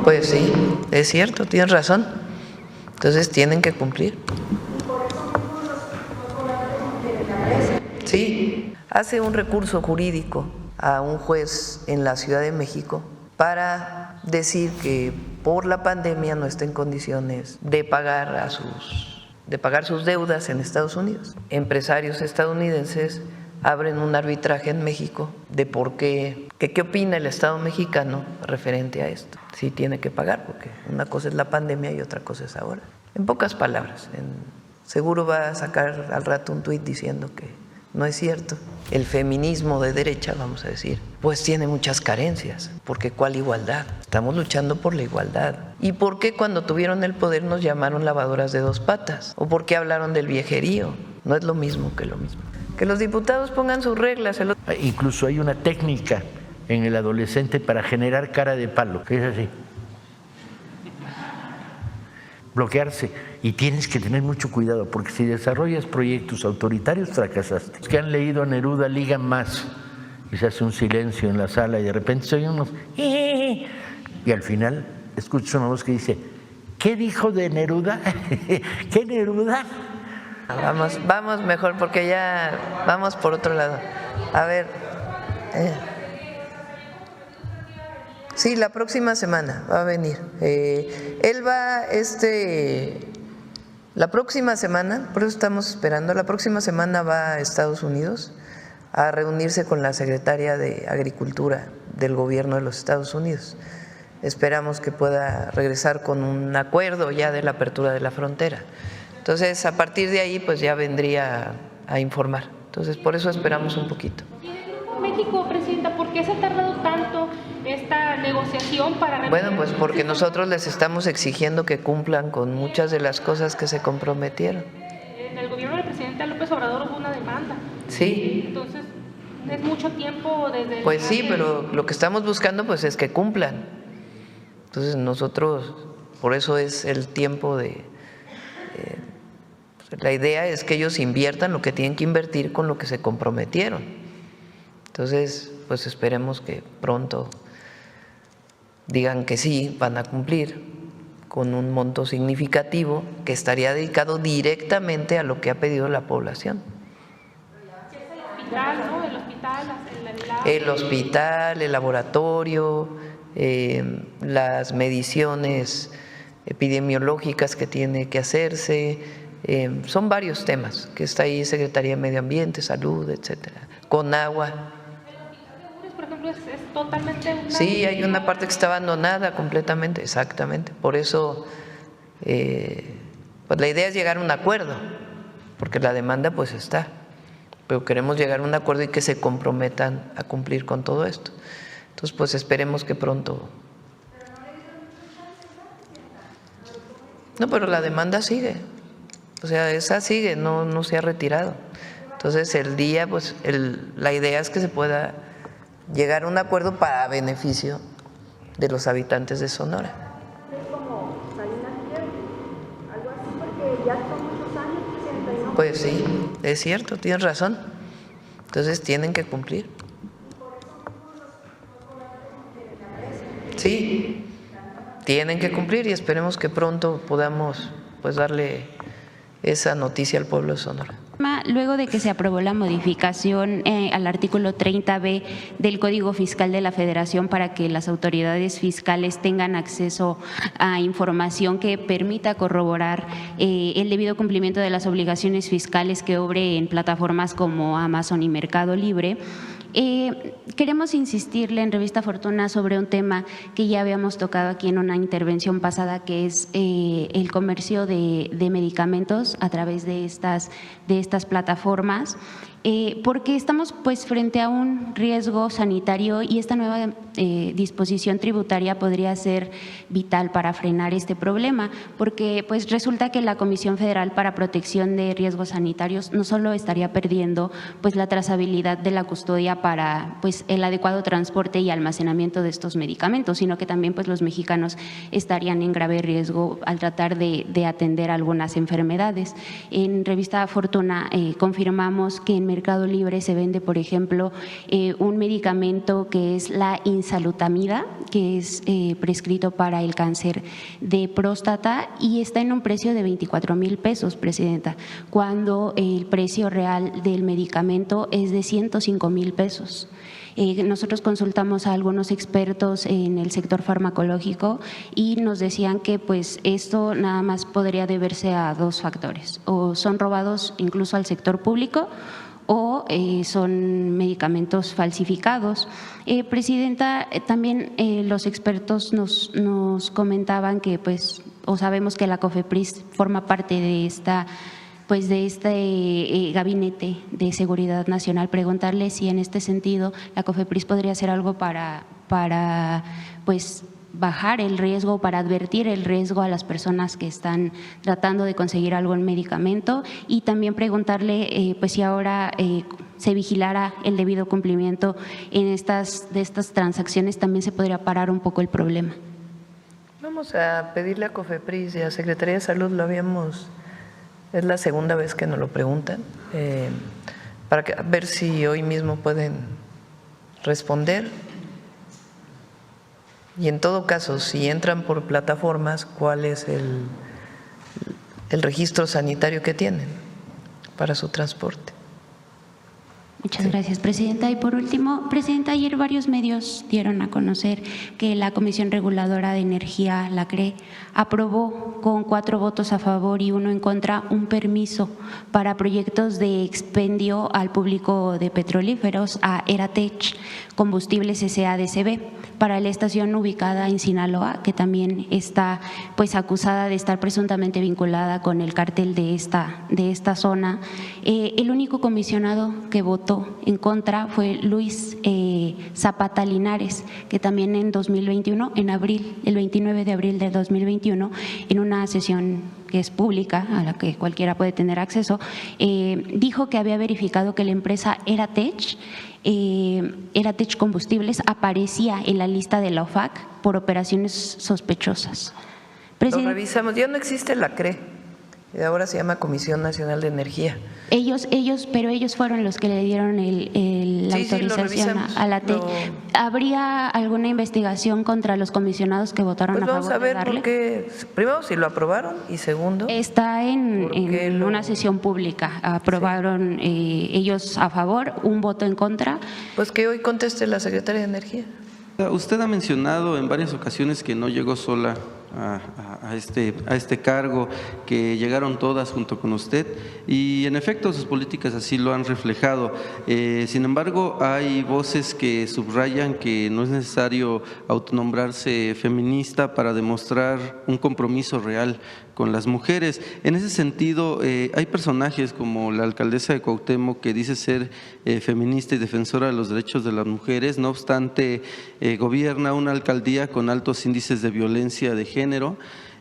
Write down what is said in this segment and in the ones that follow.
Pues sí, es cierto, tienes razón. Entonces tienen que cumplir. Sí, hace un recurso jurídico a un juez en la Ciudad de México para decir que por la pandemia no está en condiciones de pagar sus deudas en Estados Unidos. Empresarios estadounidenses abren un arbitraje en México de qué opina el Estado mexicano referente a esto. Sí tiene que pagar, porque una cosa es la pandemia y otra cosa es ahora. En pocas palabras, seguro va a sacar al rato un tuit diciendo que no es cierto. El feminismo de derecha, vamos a decir, pues tiene muchas carencias, porque ¿cuál igualdad? Estamos luchando por la igualdad. ¿Y por qué cuando tuvieron el poder nos llamaron lavadoras de dos patas? ¿O por qué hablaron del viejerío? No es lo mismo que lo mismo. Que los diputados pongan sus reglas. Incluso hay una técnica en el adolescente para generar cara de palo, que es así. Bloquearse, y tienes que tener mucho cuidado porque si desarrollas proyectos autoritarios fracasaste. Los que han leído a Neruda ligan más y se hace un silencio en la sala y de repente se oyen unos y al final escuchas una voz que dice: ¿qué dijo de Neruda? ¿Qué Neruda? Vamos mejor porque ya vamos por otro lado. A ver, sí, la próxima semana va a venir. Él va la próxima semana, por eso estamos esperando, la próxima semana va a Estados Unidos a reunirse con la secretaria de Agricultura del gobierno de los Estados Unidos. Esperamos que pueda regresar con un acuerdo ya de la apertura de la frontera. Entonces, a partir de ahí, pues ya vendría a informar. Entonces, por eso esperamos un poquito. México, Presidenta, ¿por qué se ha tardado tanto esta negociación para… Bueno, pues porque nosotros les estamos exigiendo que cumplan con muchas de las cosas que se comprometieron. En el gobierno del presidente López Obrador hubo una demanda. Sí. Entonces, es mucho tiempo desde… Pues sí, pero lo que estamos buscando pues es que cumplan. Entonces nosotros, por eso es el tiempo la idea es que ellos inviertan lo que tienen que invertir con lo que se comprometieron. Entonces, pues esperemos que pronto digan que sí, van a cumplir con un monto significativo que estaría dedicado directamente a lo que ha pedido la población. El hospital, ¿no? El hospital, el laboratorio, las mediciones epidemiológicas que tiene que hacerse. Son varios temas que está ahí Secretaría de Medio Ambiente, Salud, etcétera, con agua. Por ejemplo, es totalmente… Sí, hay una parte que está abandonada completamente, exactamente. Por eso, pues la idea es llegar a un acuerdo, porque la demanda pues está, pero queremos llegar a un acuerdo y que se comprometan a cumplir con todo esto. Entonces, pues esperemos que pronto… No, pero la demanda sigue. O sea, esa sigue, no se ha retirado. Entonces, la idea es que se pueda llegar a un acuerdo para beneficio de los habitantes de Sonora. Es como Salinas Pliego, algo así, porque ya son muchos años, Presidenta, y no… Pues sí, es cierto, tienes razón. Entonces, tienen que cumplir. Sí, tienen que cumplir y esperemos que pronto podamos pues darle esa noticia al pueblo de Sonora. Luego de que se aprobó la modificación al artículo 30B del Código Fiscal de la Federación para que las autoridades fiscales tengan acceso a información que permita corroborar el debido cumplimiento de las obligaciones fiscales que obre en plataformas como Amazon y Mercado Libre, queremos insistirle en Revista Fortuna sobre un tema que ya habíamos tocado aquí en una intervención pasada, que es el comercio de medicamentos a través de estas plataformas, porque estamos pues frente a un riesgo sanitario y esta nueva disposición tributaria podría ser vital para frenar este problema, porque pues resulta que la Comisión Federal para Protección de Riesgos Sanitarios no solo estaría perdiendo pues la trazabilidad de la custodia para pues el adecuado transporte y almacenamiento de estos medicamentos, sino que también pues los mexicanos estarían en grave riesgo al tratar de atender algunas enfermedades. En Revista Fortuna confirmamos que en Mercado Libre se vende, por ejemplo, un medicamento que es la insalutamida, que es prescrito para el cáncer de próstata y está en un precio de 24,000 pesos, Presidenta, cuando el precio real del medicamento es de 105,000 pesos. Nosotros consultamos a algunos expertos en el sector farmacológico y nos decían que pues esto nada más podría deberse a dos factores: o son robados incluso al sector público o son medicamentos falsificados. Presidenta, también los expertos nos comentaban que pues, o sabemos que la COFEPRIS forma parte de este Gabinete de Seguridad Nacional. Preguntarle si en este sentido la COFEPRIS podría hacer algo para pues bajar el riesgo, para advertir el riesgo a las personas que están tratando de conseguir algún medicamento, y también preguntarle pues si ahora se vigilara el debido cumplimiento de estas transacciones, también se podría parar un poco el problema. Vamos a pedirle a COFEPRIS y a Secretaría de Salud, es la segunda vez que nos lo preguntan, para ver si hoy mismo pueden responder. Y en todo caso, si entran por plataformas, ¿cuál es el registro sanitario que tienen para su transporte? Muchas gracias, Presidenta. Y por último, Presidenta, ayer varios medios dieron a conocer que la Comisión Reguladora de Energía, la CRE, aprobó con 4 votos a favor y 1 en contra un permiso para proyectos de expendio al público de petrolíferos a Eratech Combustibles SADCB para la estación ubicada en Sinaloa, que también está pues acusada de estar presuntamente vinculada con el cártel de esta zona. El único comisionado que votó en contra fue Luis Zapata Linares, que también en 2021, en abril, el 29 de abril de 2021, en una sesión que es pública, a la que cualquiera puede tener acceso, dijo que había verificado que la empresa Eratech Combustibles aparecía en la lista de la OFAC por operaciones sospechosas. Lo revisamos, ya no existe la CRE. Ahora se llama Comisión Nacional de Energía. Pero ellos fueron los que le dieron la autorización a la TEC. ¿Habría alguna investigación contra los comisionados que votaron a favor de darle? Vamos a ver por qué. Primero, si lo aprobaron, y segundo… Está en una sesión pública. Aprobaron ellos a favor, un voto en contra. Pues que hoy conteste la Secretaria de Energía. Usted ha mencionado en varias ocasiones que no llegó sola a este cargo, que llegaron todas junto con usted, y en efecto sus políticas así lo han reflejado. Sin embargo, hay voces que subrayan que no es necesario autonombrarse feminista para demostrar un compromiso real con las mujeres. En ese sentido, hay personajes como la alcaldesa de Cuauhtémoc, que dice ser feminista y defensora de los derechos de las mujeres, no obstante gobierna una alcaldía con altos índices de violencia de género,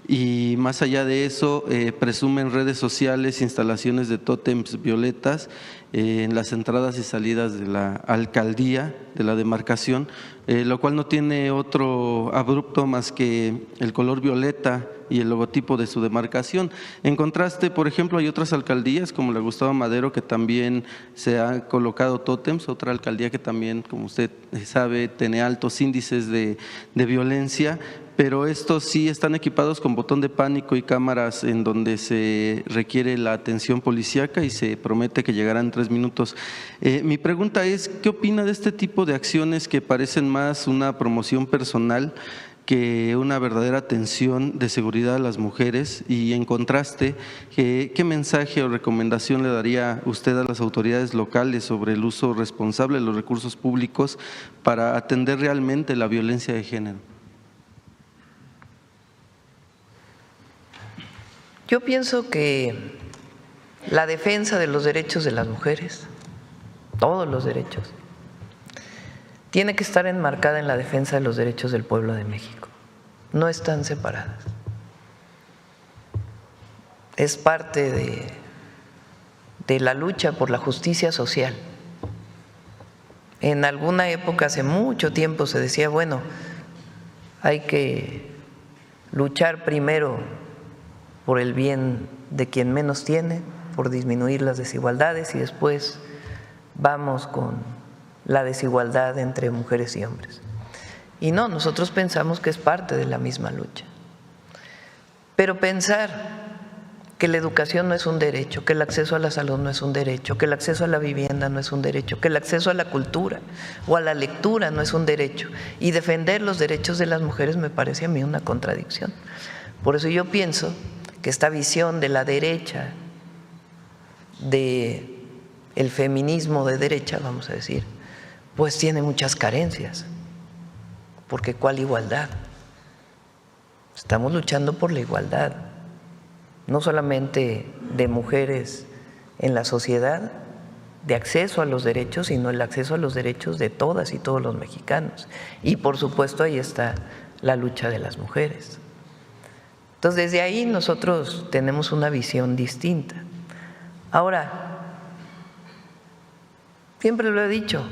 y más allá de eso presume en redes sociales instalaciones de tótems violetas en las entradas y salidas de la alcaldía, de la demarcación, lo cual no tiene otro abrupto más que el color violeta y el logotipo de su demarcación. En contraste, por ejemplo, hay otras alcaldías como la Gustavo Madero, que también se han colocado tótems, otra alcaldía que también, como usted sabe, tiene altos índices de violencia, pero estos sí están equipados con botón de pánico y cámaras en donde se requiere la atención policíaca y se promete que llegarán en 3 minutos. Mi pregunta es, ¿qué opina de este tipo de acciones que parecen más una promoción personal que una verdadera atención de seguridad a las mujeres? Y en contraste, ¿qué mensaje o recomendación le daría usted a las autoridades locales sobre el uso responsable de los recursos públicos para atender realmente la violencia de género? Yo pienso que la defensa de los derechos de las mujeres, todos los derechos, tiene que estar enmarcada en la defensa de los derechos del pueblo de México. No están separadas. Es parte de la lucha por la justicia social. En alguna época, hace mucho tiempo, se decía, bueno, hay que luchar primero por el bien de quien menos tiene, por disminuir las desigualdades, y después vamos con la desigualdad entre mujeres y hombres. Y no, nosotros pensamos que es parte de la misma lucha. Pero pensar que la educación no es un derecho, que el acceso a la salud no es un derecho, que el acceso a la vivienda no es un derecho, que el acceso a la cultura o a la lectura no es un derecho, y defender los derechos de las mujeres me parece a mí una contradicción. Por eso yo pienso que esta visión de la derecha, de el feminismo de derecha, vamos a decir, pues tiene muchas carencias, porque ¿cuál igualdad? Estamos luchando por la igualdad, no solamente de mujeres en la sociedad, de acceso a los derechos, sino el acceso a los derechos de todas y todos los mexicanos. Y por supuesto ahí está la lucha de las mujeres. Entonces desde ahí nosotros tenemos una visión distinta. Ahora, siempre lo he dicho,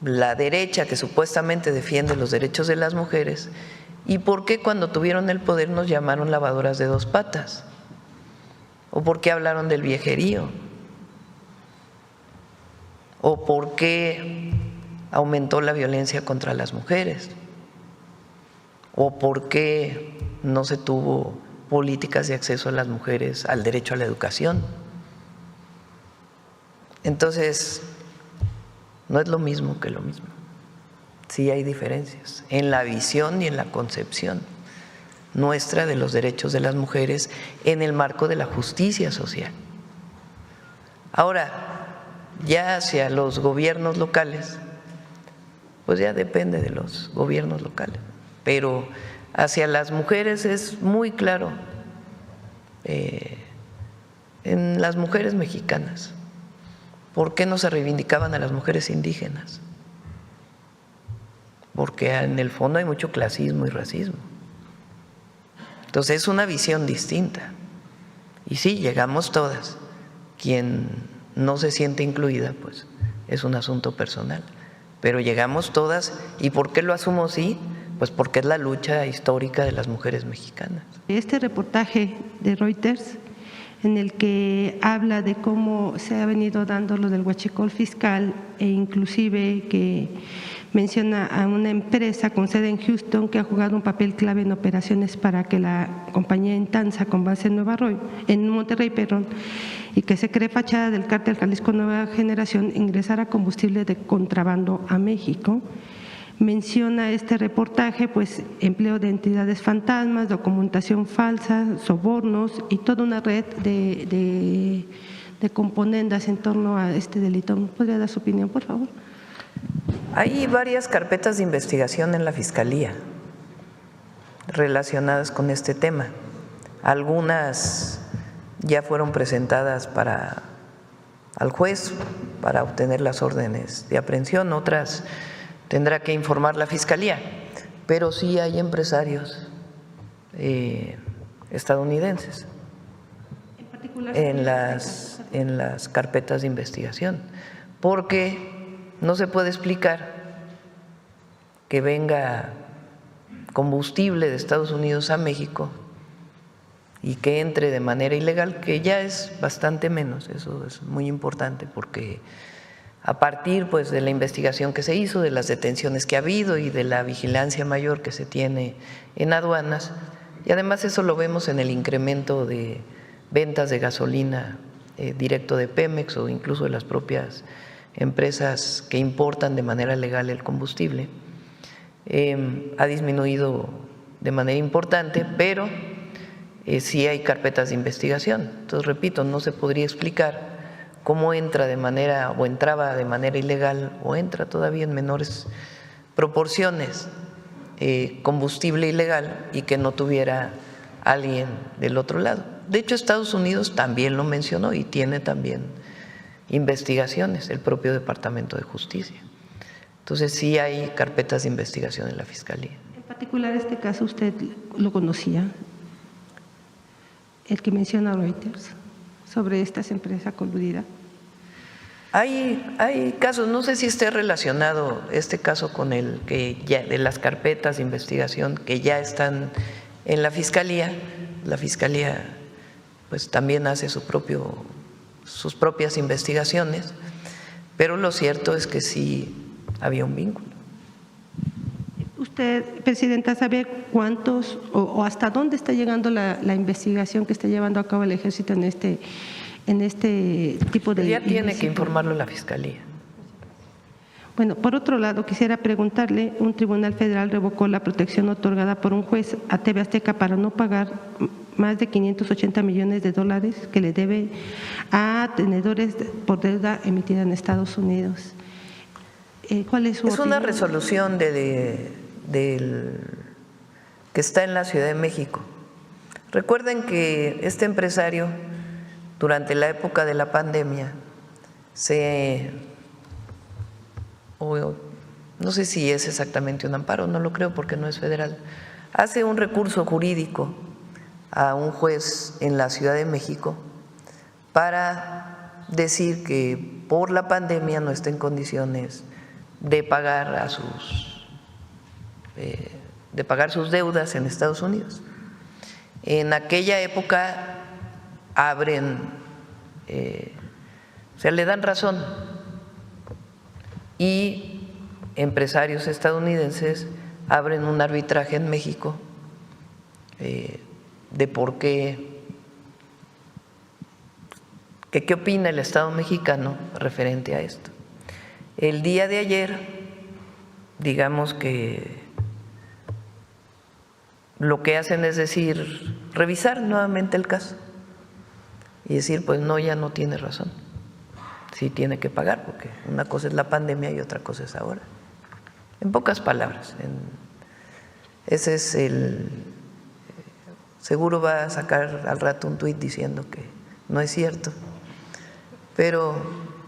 la derecha que supuestamente defiende los derechos de las mujeres, ¿y por qué cuando tuvieron el poder nos llamaron lavadoras de dos patas? ¿O por qué hablaron del viejerío? ¿O por qué aumentó la violencia contra las mujeres? ¿O por qué no se tuvo políticas de acceso a las mujeres al derecho a la educación? Entonces, no es lo mismo que lo mismo. Sí hay diferencias en la visión y en la concepción nuestra de los derechos de las mujeres en el marco de la justicia social. Ahora, ya hacia los gobiernos locales, pues ya depende de los gobiernos locales, pero hacia las mujeres es muy claro, en las mujeres mexicanas, ¿por qué no se reivindicaban a las mujeres indígenas? Porque en el fondo hay mucho clasismo y racismo. Entonces es una visión distinta. Y sí, llegamos todas. Quien no se siente incluida, pues es un asunto personal. Pero llegamos todas. ¿Y por qué lo asumo así? Pues porque es la lucha histórica de las mujeres mexicanas. Este reportaje de Reuters, en el que habla de cómo se ha venido dando lo del huachicol fiscal, e inclusive que menciona a una empresa con sede en Houston que ha jugado un papel clave en operaciones para que la compañía Intansa, con base en Monterrey, y que se cree fachada del cártel Jalisco Nueva Generación, ingresara combustible de contrabando a México. Menciona este reportaje pues empleo de entidades fantasmas, documentación falsa, sobornos y toda una red de componendas en torno a este delito. ¿Podría dar su opinión, por favor? Hay varias carpetas de investigación en la Fiscalía relacionadas con este tema. Algunas ya fueron presentadas al juez para obtener las órdenes de aprehensión, otras tendrá que informar la Fiscalía, pero sí hay empresarios estadounidenses en las carpetas de investigación, porque no se puede explicar que venga combustible de Estados Unidos a México y que entre de manera ilegal, que ya es bastante menos, eso es muy importante, porque a partir pues de la investigación que se hizo, de las detenciones que ha habido y de la vigilancia mayor que se tiene en aduanas, y además eso lo vemos en el incremento de ventas de gasolina directo de Pemex o incluso de las propias empresas que importan de manera legal el combustible, ha disminuido de manera importante, pero sí hay carpetas de investigación. Entonces, repito, no se podría explicar cómo entra de manera o entraba de manera ilegal o entra todavía en menores proporciones combustible ilegal y que no tuviera alguien del otro lado. De hecho, Estados Unidos también lo mencionó y tiene también investigaciones, el propio Departamento de Justicia. Entonces sí hay carpetas de investigación en la Fiscalía. En particular este caso, ¿usted lo conocía? El que menciona Reuters, sobre estas empresas coludidas. Hay casos, no sé si esté relacionado este caso con el que ya de las carpetas de investigación que ya están en la Fiscalía. La Fiscalía pues también hace sus propias investigaciones, Pero lo cierto es que sí había un vínculo. ¿Usted, Presidenta, sabe cuántos o hasta dónde está llegando la investigación que está llevando a cabo el Ejército en este tipo de… Ya tiene que informarlo la Fiscalía. Bueno, por otro lado, quisiera preguntarle, un tribunal federal revocó la protección otorgada por un juez a TV Azteca para no pagar más de $580 millones que le debe a tenedores por deuda emitida en Estados Unidos. ¿Cuál es su opinión? Una resolución que está en la Ciudad de México. Recuerden que este empresario, durante la época de la pandemia, no sé si es exactamente un amparo, no lo creo porque no es federal, hace un recurso jurídico a un juez en la Ciudad de México para decir que por la pandemia no está en condiciones de pagar sus deudas en Estados Unidos. En aquella época le dan razón y empresarios estadounidenses abren un arbitraje en México de por qué opina el Estado mexicano referente a esto. El día de ayer, digamos que lo que hacen es revisar nuevamente el caso y decir, pues no, ya no tiene razón. Sí tiene que pagar, porque una cosa es la pandemia y otra cosa es ahora. En pocas palabras, ese es seguro va a sacar al rato un tuit diciendo que no es cierto, pero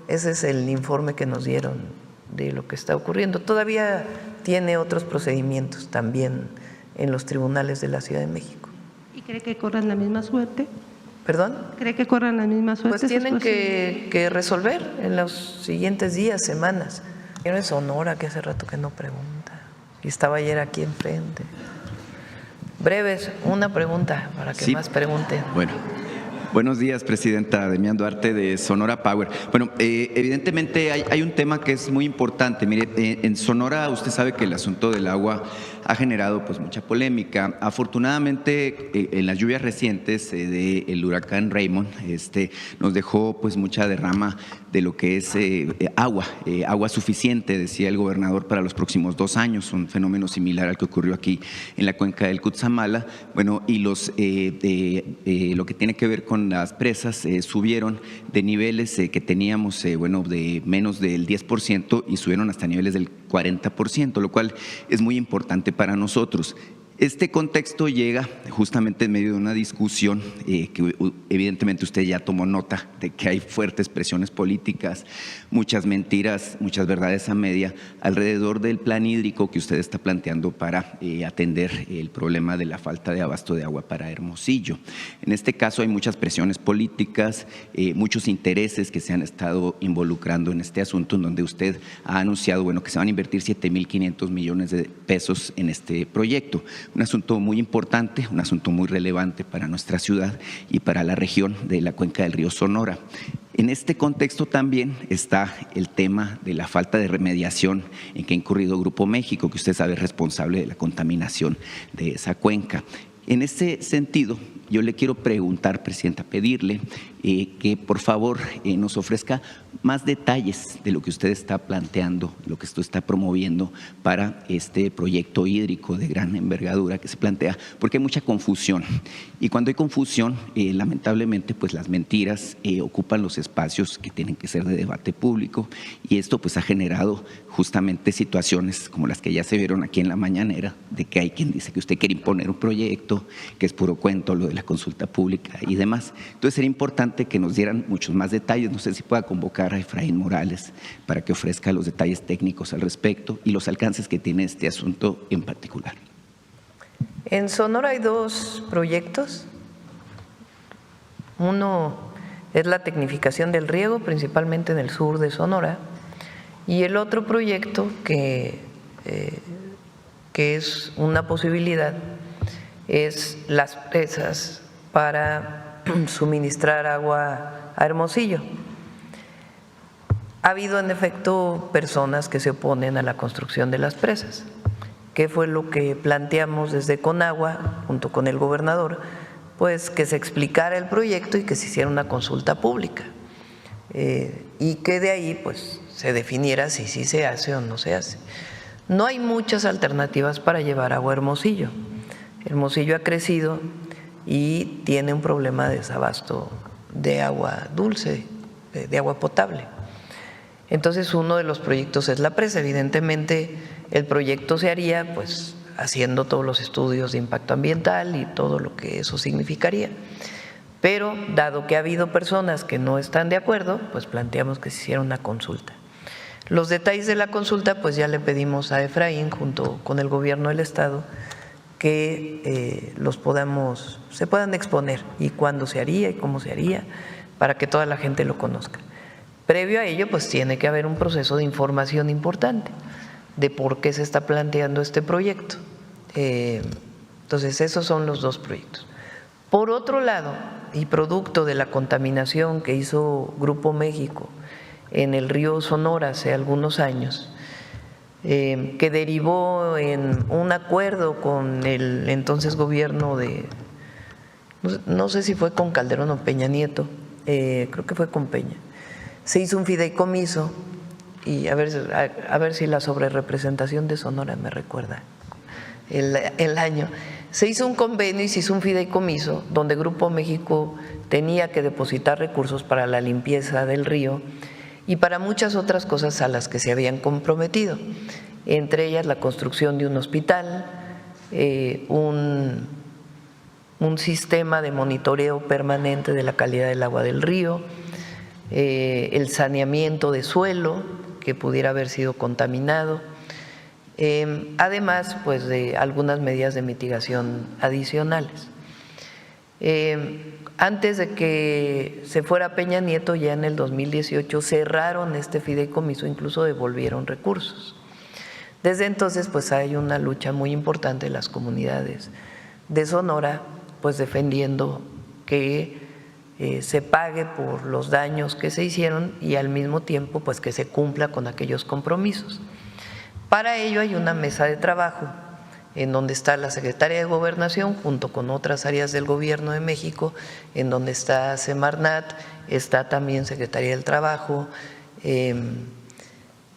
ese es el informe que nos dieron de lo que está ocurriendo. Todavía tiene otros procedimientos también en los tribunales de la Ciudad de México. ¿Y cree que corran la misma suerte? ¿Perdón? ¿Cree que corran la misma suerte? Pues tienen que resolver en los siguientes días, semanas. Yo en Sonora, que hace rato que no pregunta, y estaba ayer aquí enfrente. Breves, una pregunta para que más pregunten. Bueno. Buenos días, Presidenta. Demián Duarte, de Sonora Power. Bueno, evidentemente hay un tema que es muy importante. Mire, en Sonora usted sabe que el asunto del agua ha generado pues mucha polémica. Afortunadamente, en las lluvias recientes del huracán Raymond, nos dejó pues mucha derrama de lo que es agua suficiente, decía el gobernador, para los próximos 2 años, un fenómeno similar al que ocurrió aquí en la cuenca del Cutzamala. Bueno, y lo que tiene que ver con las presas subieron de niveles que teníamos de menos del 10% y subieron hasta niveles del 40%, lo cual es muy importante para nosotros. Este contexto llega justamente en medio de una discusión que evidentemente usted ya tomó nota de que hay fuertes presiones políticas, muchas mentiras, muchas verdades a media alrededor del plan hídrico que usted está planteando para atender el problema de la falta de abasto de agua para Hermosillo. En este caso hay muchas presiones políticas, muchos intereses que se han estado involucrando en este asunto, en donde usted ha anunciado que se van a invertir 7,500 millones de pesos en este proyecto. Un asunto muy importante, un asunto muy relevante para nuestra ciudad y para la región de la cuenca del río Sonora. En este contexto también está el tema de la falta de remediación en que ha incurrido Grupo México, que usted sabe es responsable de la contaminación de esa cuenca. En ese sentido, yo le quiero preguntar, Presidenta, pedirle que por favor nos ofrezca más detalles de lo que usted está planteando, lo que usted está promoviendo para este proyecto hídrico de gran envergadura que se plantea, porque hay mucha confusión. Y cuando hay confusión, lamentablemente, pues las mentiras ocupan los espacios que tienen que ser de debate público, y esto pues ha generado justamente situaciones como las que ya se vieron aquí en la mañanera, de que hay quien dice que usted quiere imponer un proyecto, que es puro cuento lo de la consulta pública y demás. Entonces sería importante que nos dieran muchos más detalles. No sé si pueda convocar a Efraín Morales para que ofrezca los detalles técnicos al respecto y los alcances que tiene este asunto en particular. En Sonora hay 2 proyectos. Uno es la tecnificación del riego, principalmente en el sur de Sonora, y el otro proyecto que es una posibilidad es las presas para suministrar agua a Hermosillo. Ha habido en efecto personas que se oponen a la construcción de las presas. ¿Qué fue lo que planteamos desde Conagua junto con el gobernador? Pues que se explicara el proyecto y que se hiciera una consulta pública y que de ahí pues se definiera si sí se hace o no se hace. No hay muchas alternativas para llevar agua a Hermosillo. Hermosillo ha crecido y tiene un problema de desabasto de agua dulce, de agua potable. Entonces uno de los proyectos es la presa. Evidentemente el proyecto se haría pues haciendo todos los estudios de impacto ambiental y todo lo que eso significaría. Pero dado que ha habido personas que no están de acuerdo, pues planteamos que se hiciera una consulta. Los detalles de la consulta pues ya le pedimos a Efraín junto con el gobierno del estado que se puedan exponer y cuándo se haría y cómo se haría para que toda la gente lo conozca. Previo a ello, pues tiene que haber un proceso de información importante de por qué se está planteando este proyecto. Entonces, esos son los dos proyectos. Por otro lado, y producto de la contaminación que hizo Grupo México en el río Sonora hace algunos años, que derivó en un acuerdo con el entonces gobierno de, no sé si fue con Calderón o Peña Nieto, creo que fue con Peña. Se hizo un fideicomiso y a ver si la sobrerepresentación de Sonora me recuerda el año. Se hizo un convenio y se hizo un fideicomiso donde Grupo México tenía que depositar recursos para la limpieza del río y para muchas otras cosas a las que se habían comprometido, entre ellas la construcción de un hospital, un sistema de monitoreo permanente de la calidad del agua del río, el saneamiento de suelo que pudiera haber sido contaminado, además pues de algunas medidas de mitigación adicionales. Antes de que se fuera Peña Nieto, ya en el 2018 cerraron este fideicomiso, incluso devolvieron recursos. Desde entonces pues hay una lucha muy importante de las comunidades de Sonora pues defendiendo que se pague por los daños que se hicieron y al mismo tiempo pues que se cumpla con aquellos compromisos. Para ello hay una mesa de trabajo en donde está la Secretaría de Gobernación junto con otras áreas del Gobierno de México, en donde está Semarnat, está también Secretaría del Trabajo,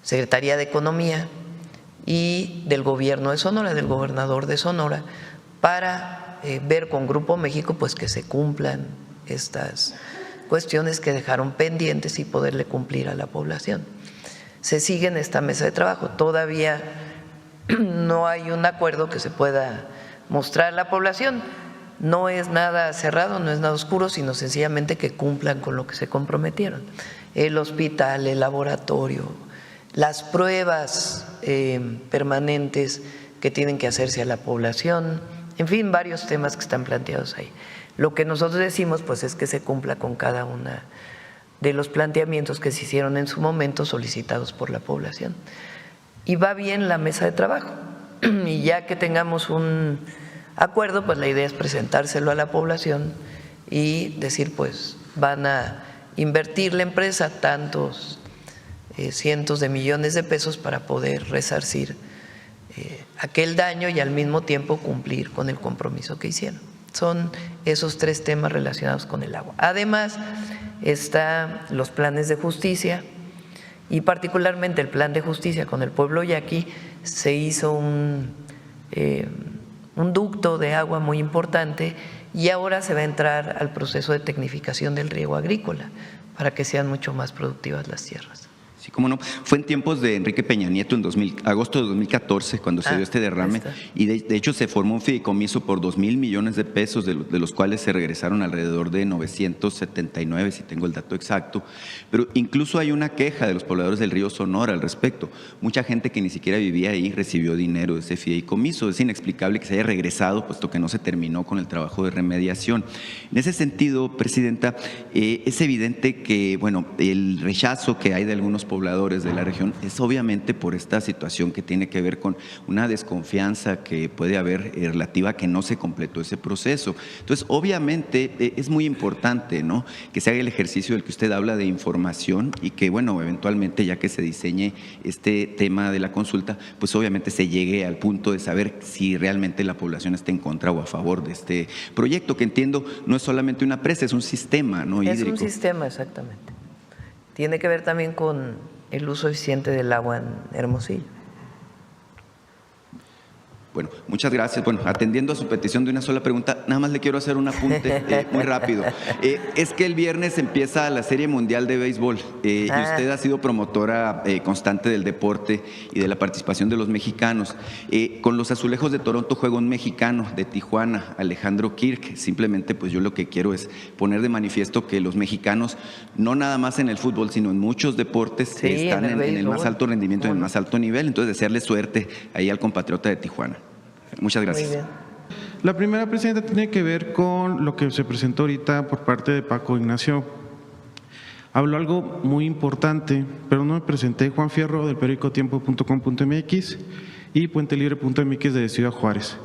Secretaría de Economía y del Gobierno de Sonora, del gobernador de Sonora, para ver con Grupo México pues que se cumplan estas cuestiones que dejaron pendientes y poderle cumplir a la población. Se sigue en esta mesa de trabajo, todavía no hay un acuerdo que se pueda mostrar a la población, no es nada cerrado, no es nada oscuro, sino sencillamente que cumplan con lo que se comprometieron. El hospital, el laboratorio, las pruebas permanentes que tienen que hacerse a la población, en fin, varios temas que están planteados ahí. Lo que nosotros decimos pues es que se cumpla con cada una de los planteamientos que se hicieron en su momento solicitados por la población. Y va bien la mesa de trabajo y ya que tengamos un acuerdo pues la idea es presentárselo a la población y decir pues van a invertir la empresa tantos cientos de millones de pesos para poder resarcir aquel daño y al mismo tiempo cumplir con el compromiso que hicieron. Son esos tres temas relacionados con el agua. Además, están los planes de justicia y particularmente el plan de justicia con el pueblo yaqui. Se hizo un ducto de agua muy importante y ahora se va a entrar al proceso de tecnificación del riego agrícola para que sean mucho más productivas las tierras. Sí, cómo no. Fue en tiempos de Enrique Peña Nieto, en agosto de 2014, cuando se dio este derrame, y de hecho se formó un fideicomiso por 2,000 millones de pesos, de los cuales se regresaron alrededor de 979, si tengo el dato exacto, pero incluso hay una queja de los pobladores del río Sonora al respecto. Mucha gente que ni siquiera vivía ahí recibió dinero de ese fideicomiso. Es inexplicable que se haya regresado, puesto que no se terminó con el trabajo de remediación. En ese sentido, Presidenta, es evidente que, bueno, el rechazo que hay de algunos pobladores de la región es obviamente por esta situación que tiene que ver con una desconfianza que puede haber relativa a que no se completó ese proceso. Entonces, obviamente es muy importante, ¿no?, que se haga el ejercicio del que usted habla de información y que, bueno, eventualmente ya que se diseñe este tema de la consulta, pues obviamente se llegue al punto de saber si realmente la población está en contra o a favor de este proyecto, que entiendo no es solamente una presa, es un sistema, ¿no?, hídrico. Es un sistema, exactamente. Tiene que ver también con el uso eficiente del agua en Hermosillo. Bueno, muchas gracias. Bueno, atendiendo a su petición de una sola pregunta, nada más le quiero hacer un apunte muy rápido. Es que el viernes empieza la Serie Mundial de Béisbol y usted ha sido promotora constante del deporte y de la participación de los mexicanos. Con los Azulejos de Toronto juega un mexicano de Tijuana, Alejandro Kirk. Simplemente, pues yo lo que quiero es poner de manifiesto que los mexicanos, no nada más en el fútbol, sino en muchos deportes, están en el más alto rendimiento, en el más alto nivel. Entonces, desearle suerte ahí al compatriota de Tijuana. Muchas gracias. Muy bien. La primera, presidenta, tiene que ver con lo que se presentó ahorita por parte de Paco Ignacio. Habló algo muy importante, pero no me presenté. Juan Fierro, del periódico tiempo.com.mx y puentelibre.mx de Ciudad Juárez.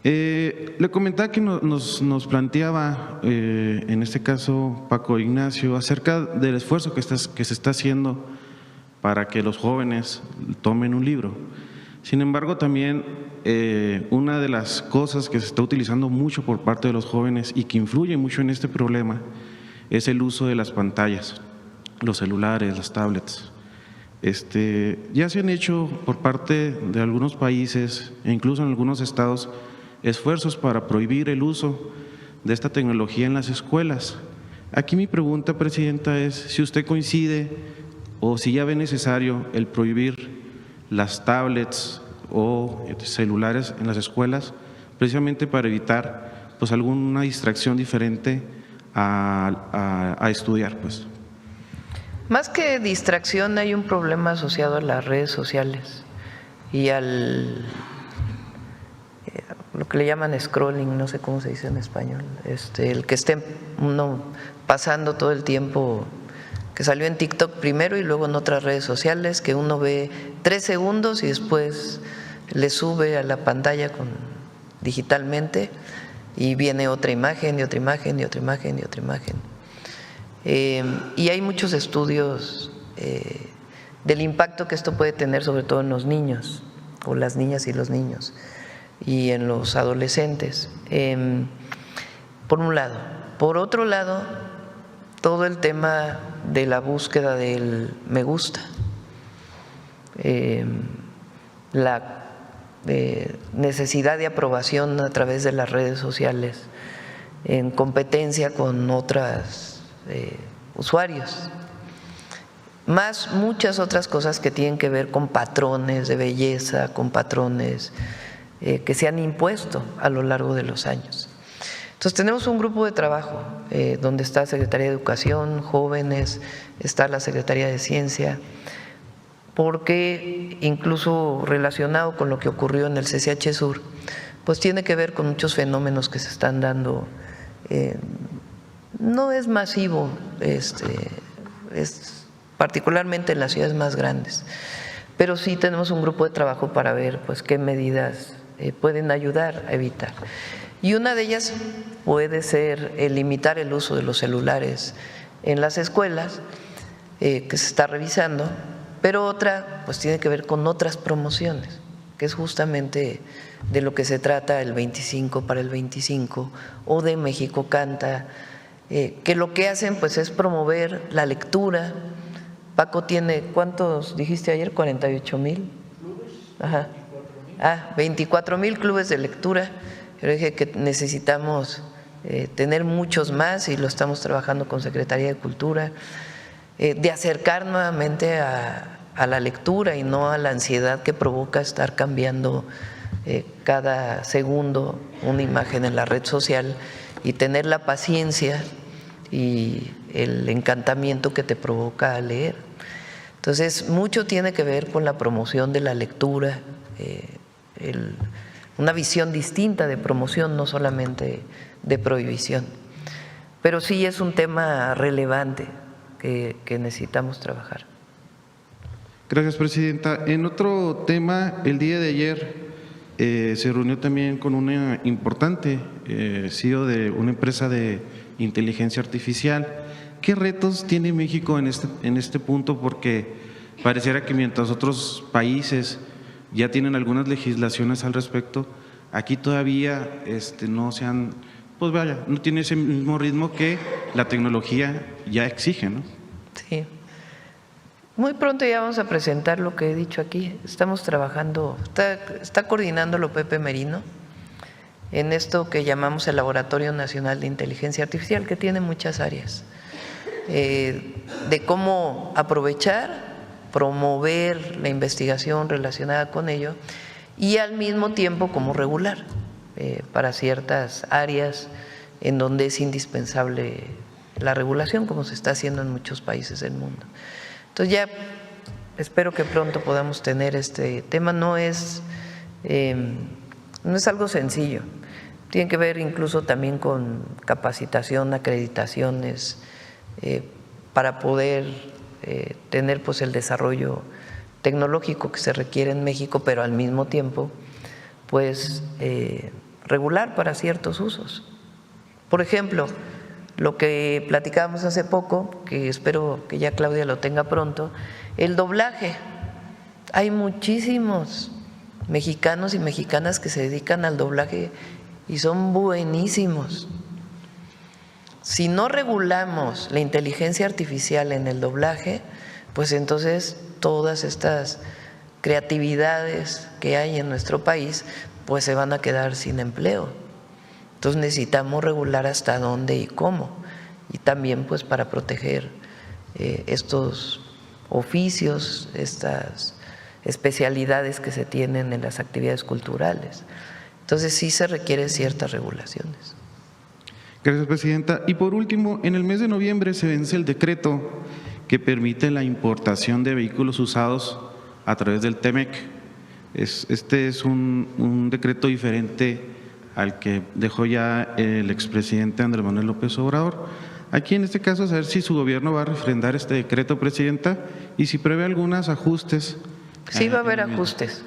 Le comentaba que nos planteaba, en este caso Paco Ignacio, acerca del esfuerzo que se está haciendo para que los jóvenes tomen un libro. Sin embargo, también una de las cosas que se está utilizando mucho por parte de los jóvenes y que influye mucho en este problema es el uso de las pantallas, los celulares, las tablets. Ya se han hecho por parte de algunos países e incluso en algunos estados esfuerzos para prohibir el uso de esta tecnología en las escuelas. Aquí mi pregunta, presidenta, es si usted coincide o si ya ve necesario el prohibir las tablets o celulares en las escuelas, precisamente para evitar pues alguna distracción diferente a estudiar, pues. Más que distracción, hay un problema asociado a las redes sociales y al lo que le llaman scrolling, no sé cómo se dice en español, el que esté uno pasando todo el tiempo, que salió en TikTok primero y luego en otras redes sociales, que uno ve 3 segundos y después le sube a la pantalla digitalmente y viene otra imagen y otra imagen y otra imagen y otra imagen. Y hay muchos estudios del impacto que esto puede tener sobre todo en los niños o las niñas y los niños y en los adolescentes, por un lado. Por otro lado, todo el tema de la búsqueda del me gusta, la necesidad de aprobación a través de las redes sociales en competencia con otros usuarios, más muchas otras cosas que tienen que ver con patrones de belleza, con patrones que se han impuesto a lo largo de los años. Entonces tenemos un grupo de trabajo donde está la Secretaría de Educación, jóvenes, está la Secretaría de Ciencia, porque incluso relacionado con lo que ocurrió en el CCH Sur, pues tiene que ver con muchos fenómenos que se están dando. No es masivo, es particularmente en las ciudades más grandes, pero sí tenemos un grupo de trabajo para ver pues qué medidas pueden ayudar a evitar. Y una de ellas puede ser limitar el uso de los celulares en las escuelas, que se está revisando, pero otra pues tiene que ver con otras promociones, que es justamente de lo que se trata el 25 para el 25 o de México Canta, que lo que hacen pues es promover la lectura. Paco tiene, ¿cuántos dijiste ayer? 48,000. Ajá. 24,000 clubes de lectura. Yo dije que necesitamos tener muchos más y lo estamos trabajando con Secretaría de Cultura, de acercar nuevamente a la lectura y no a la ansiedad que provoca estar cambiando cada segundo una imagen en la red social, y tener la paciencia y el encantamiento que te provoca leer. Entonces, mucho tiene que ver con la promoción de la lectura, una visión distinta de promoción, no solamente de prohibición. Pero sí es un tema relevante que necesitamos trabajar. Gracias, presidenta. En otro tema, el día de ayer se reunió también con una importante CEO de una empresa de inteligencia artificial. ¿Qué retos tiene México en este punto? Porque pareciera que mientras otros países ya tienen algunas legislaciones al respecto, aquí todavía no se han, pues vaya, no tiene ese mismo ritmo que la tecnología ya exige, ¿no? Sí. Muy pronto ya vamos a presentar lo que he dicho aquí. Estamos trabajando, está coordinándolo Pepe Merino en esto que llamamos el Laboratorio Nacional de Inteligencia Artificial, que tiene muchas áreas, de cómo aprovechar, promover la investigación relacionada con ello y al mismo tiempo cómo regular para ciertas áreas en donde es indispensable la regulación, como se está haciendo en muchos países del mundo. Entonces ya espero que pronto podamos tener este tema. No es algo sencillo, tiene que ver incluso también con capacitación, acreditaciones, para poder tener pues el desarrollo tecnológico que se requiere en México, pero al mismo tiempo pues regular para ciertos usos. Por ejemplo, lo que platicábamos hace poco, que espero que ya Claudia lo tenga pronto, el doblaje. Hay muchísimos mexicanos y mexicanas que se dedican al doblaje y son buenísimos. Si no regulamos la inteligencia artificial en el doblaje, pues entonces todas estas creatividades que hay en nuestro país pues se van a quedar sin empleo. Entonces necesitamos regular hasta dónde y cómo, y también pues para proteger estos oficios, estas especialidades que se tienen en las actividades culturales. Entonces sí se requieren ciertas regulaciones. Gracias, presidenta. Y por último, en el mes de noviembre se vence el decreto que permite la importación de vehículos usados a través del TEMEC. Este es un decreto diferente al que dejó ya el expresidente Andrés Manuel López Obrador. Aquí en este caso, saber si su gobierno va a refrendar este decreto, presidenta, y si prevé algunos ajustes. Sí va a haber ajustes,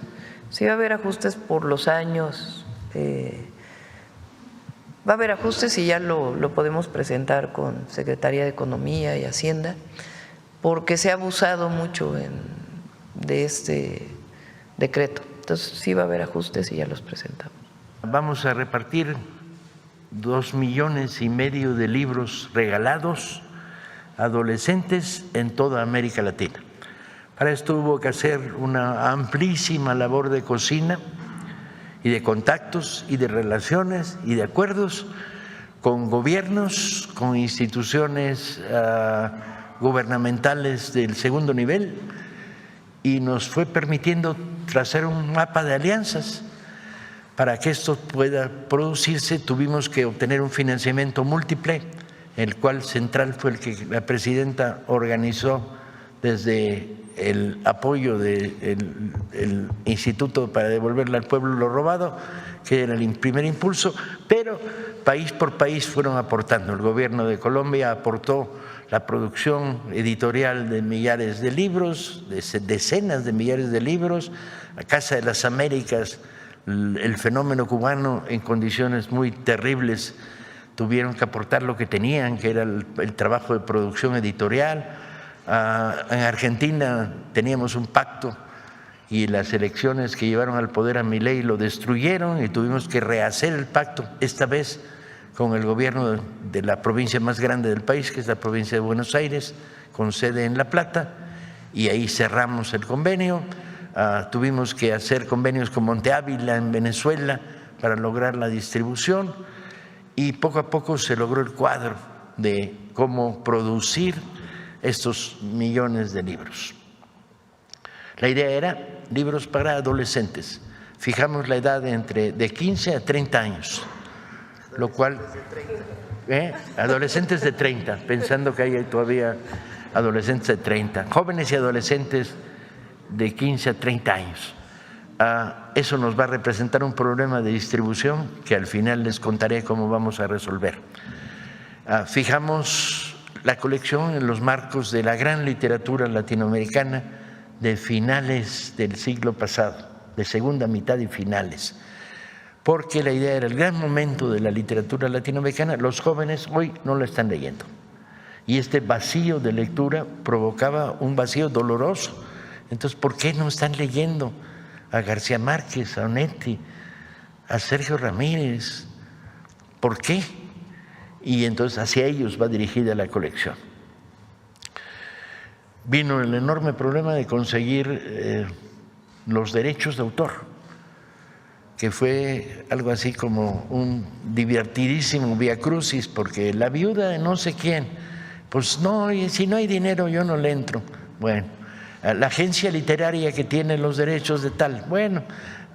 sí va a haber ajustes por los años, va a haber ajustes y ya lo podemos presentar con Secretaría de Economía y Hacienda, porque se ha abusado mucho de este decreto. Entonces sí va a haber ajustes y ya los presentamos. Vamos a repartir 2,5 millones de libros regalados a adolescentes en toda América Latina. Para esto hubo que hacer una amplísima labor de cocina y de contactos y de relaciones y de acuerdos con gobiernos, con instituciones gubernamentales del segundo nivel, y nos fue permitiendo trazar un mapa de alianzas. Para que esto pueda producirse tuvimos que obtener un financiamiento múltiple, el cual central fue el que la presidenta organizó desde el apoyo del Instituto para devolverle al pueblo lo robado, que era el primer impulso, pero país por país fueron aportando. El gobierno de Colombia aportó la producción editorial de millares de libros, de decenas de millares de libros. La Casa de las Américas, el fenómeno cubano en condiciones muy terribles, tuvieron que aportar lo que tenían, que era el trabajo de producción editorial. En Argentina teníamos un pacto y las elecciones que llevaron al poder a Milei lo destruyeron y tuvimos que rehacer el pacto, esta vez con el gobierno de la provincia más grande del país, que es la provincia de Buenos Aires, con sede en La Plata, y ahí cerramos el convenio. Tuvimos que hacer convenios con Monte Ávila en Venezuela para lograr la distribución, y poco a poco se logró el cuadro de cómo producir estos millones de libros. La idea era libros para adolescentes. Fijamos la edad de 15 a 30 años, lo cual… adolescentes de 30, pensando que hay todavía adolescentes de 30, jóvenes y adolescentes de 15 a 30 años. Eso nos va a representar un problema de distribución que al final les contaré cómo vamos a resolver. Fijamos la colección en los marcos de la gran literatura latinoamericana de finales del siglo pasado, de segunda mitad y finales, porque la idea era el gran momento de la literatura latinoamericana. Los jóvenes hoy no la están leyendo y este vacío de lectura provocaba un vacío doloroso. Entonces, ¿por qué no están leyendo a García Márquez, a Onetti, a Sergio Ramírez? ¿Por qué? Y entonces hacia ellos va dirigida la colección. Vino el enorme problema de conseguir los derechos de autor, que fue algo así como un divertidísimo viacrucis, porque la viuda de no sé quién, pues no, si no hay dinero yo no le entro. Bueno, la agencia literaria que tiene los derechos de tal, bueno,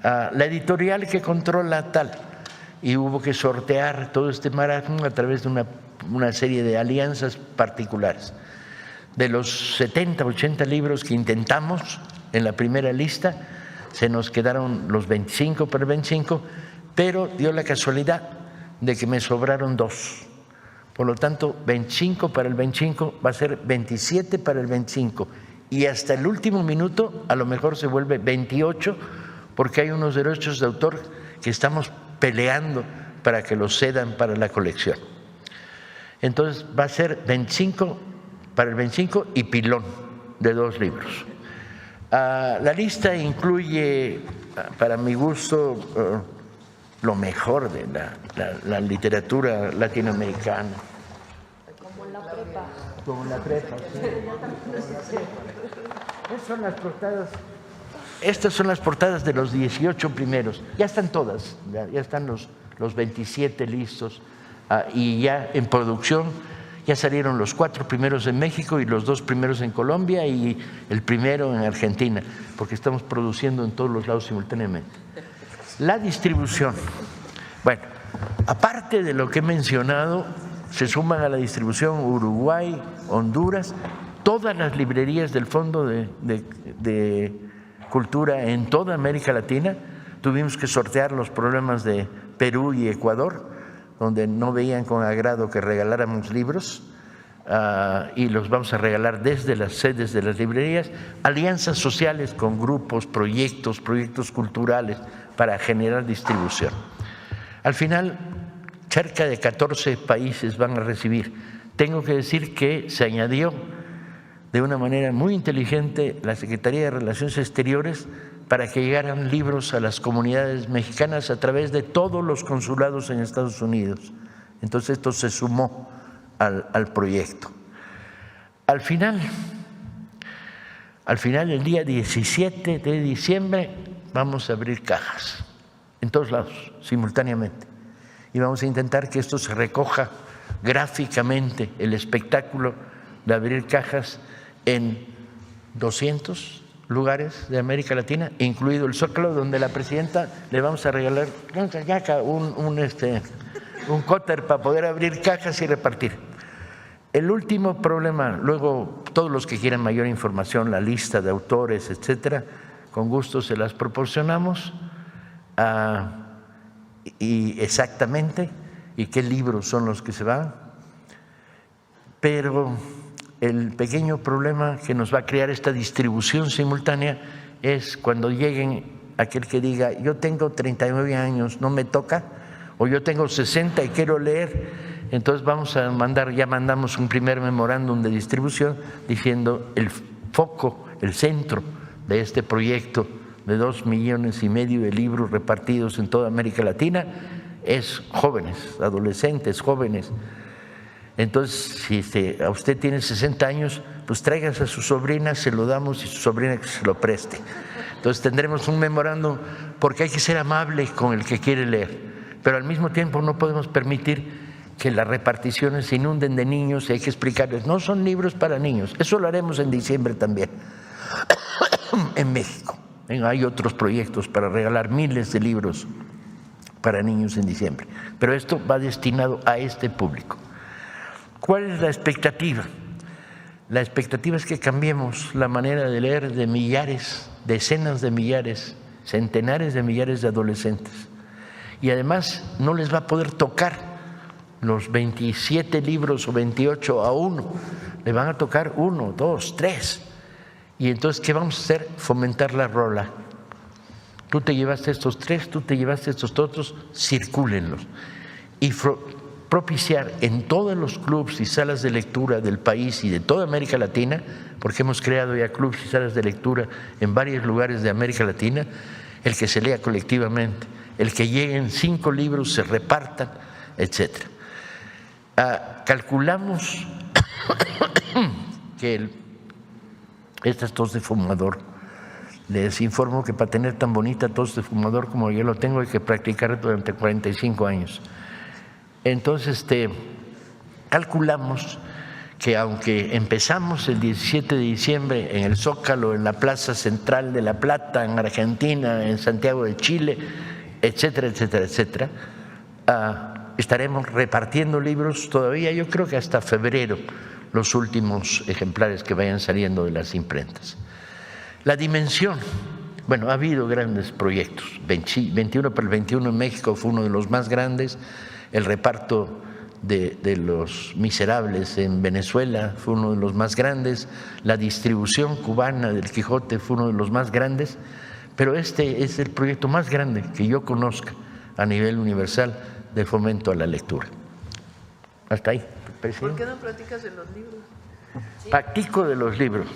la editorial que controla tal, y hubo que sortear todo este marasmo a través de una serie de alianzas particulares. De los 70, 80 libros que intentamos en la primera lista, se nos quedaron los 25 para el 25, pero dio la casualidad de que me sobraron 2. Por lo tanto, 25 para el 25 va a ser 27 para el 25. Y hasta el último minuto a lo mejor se vuelve 28, porque hay unos derechos de autor que estamos peleando para que los cedan para la colección. Entonces va a ser 25 para el 25 y pilón de 2 libros. La lista incluye, para mi gusto, lo mejor de la literatura latinoamericana. Como la prepa. Como la prepa, sí. Estas son las portadas. Estas son las portadas de los 18 primeros. Ya están todas, ya están los 27 listos y ya en producción. Ya salieron los 4 primeros en México y los 2 primeros en Colombia y el primero en Argentina, porque estamos produciendo en todos los lados simultáneamente. La distribución. Bueno, aparte de lo que he mencionado, se suman a la distribución Uruguay, Honduras, todas las librerías del Fondo de Cultura en toda América Latina. Tuvimos que sortear los problemas de Perú y Ecuador, donde no veían con agrado que regaláramos libros, y los vamos a regalar desde las sedes de las librerías, alianzas sociales con grupos, proyectos culturales para generar distribución. Al final, cerca de 14 países van a recibir. Tengo que decir que se añadió de una manera muy inteligente la Secretaría de Relaciones Exteriores para que llegaran libros a las comunidades mexicanas a través de todos los consulados en Estados Unidos. Entonces esto se sumó al proyecto. Al final, el día 17 de diciembre, vamos a abrir cajas en todos lados, simultáneamente. Y vamos a intentar que esto se recoja gráficamente, el espectáculo de abrir cajas en 200 lugares de América Latina, incluido el Zócalo, donde la presidenta le vamos a regalar un cóter para poder abrir cajas y repartir. El último problema, luego todos los que quieran mayor información, la lista de autores, etcétera, con gusto se las proporcionamos, y exactamente, y qué libros son los que se van, pero el pequeño problema que nos va a crear esta distribución simultánea es cuando lleguen aquel que diga, yo tengo 39 años, no me toca, o yo tengo 60 y quiero leer. Entonces vamos a mandar, ya mandamos un primer memorándum de distribución diciendo el foco, el centro de este proyecto de 2,5 millones de libros repartidos en toda América Latina es jóvenes, adolescentes, jóvenes. Entonces, si usted tiene 60 años, pues tráigase a su sobrina, se lo damos y su sobrina que se lo preste. Entonces tendremos un memorándum, porque hay que ser amable con el que quiere leer, pero al mismo tiempo no podemos permitir que las reparticiones se inunden de niños y hay que explicarles, no son libros para niños. Eso lo haremos en diciembre también, en México. Hay otros proyectos para regalar miles de libros para niños en diciembre, pero esto va destinado a este público. ¿Cuál es la expectativa? La expectativa es que cambiemos la manera de leer de millares, decenas de millares, centenares de millares de adolescentes. Y además no les va a poder tocar los 27 libros o 28 a uno, le van a tocar 1, 2, 3. Y entonces, ¿qué vamos a hacer? Fomentar la rola. Tú te llevaste estos 3, tú te llevaste estos otros, circúlenlos. Y propiciar en todos los clubs y salas de lectura del país y de toda América Latina, porque hemos creado ya clubs y salas de lectura en varios lugares de América Latina, el que se lea colectivamente, el que lleguen 5 libros, se repartan, etcétera. Calculamos que esta es tos de fumador. Les informo que para tener tan bonita tos de fumador como yo lo tengo hay que practicar durante 45 años. Entonces, calculamos que aunque empezamos el 17 de diciembre en el Zócalo, en la Plaza Central de La Plata, en Argentina, en Santiago de Chile, etcétera, etcétera, etcétera, estaremos repartiendo libros todavía, yo creo que hasta febrero, los últimos ejemplares que vayan saliendo de las imprentas. La dimensión, bueno, ha habido grandes proyectos. 21 para el 21 en México fue uno de los más grandes. El reparto de Los Miserables en Venezuela fue uno de los más grandes. La distribución cubana del Quijote fue uno de los más grandes. Pero este es el proyecto más grande que yo conozca a nivel universal de fomento a la lectura. Hasta ahí, presidente. ¿Por qué no platicas de los libros? Platico de los libros.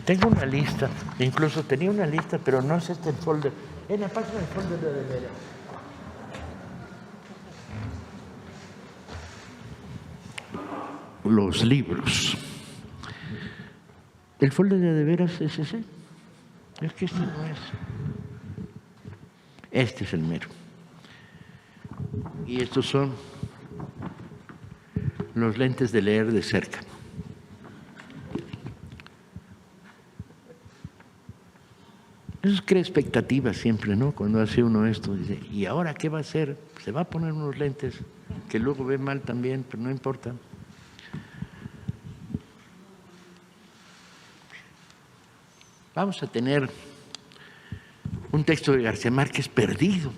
Tengo una lista, incluso tenía una lista, pero no es este el folder. En la página del folder de veras. Los libros. El folder de veras es ese. Es que este no es. Este es el mero. Y estos son los lentes de leer de cerca. Eso crea expectativas siempre, ¿no? Cuando hace uno esto, dice, ¿y ahora qué va a hacer? Se va a poner unos lentes que luego ve mal también, pero no importa. Vamos a tener un texto de García Márquez perdido,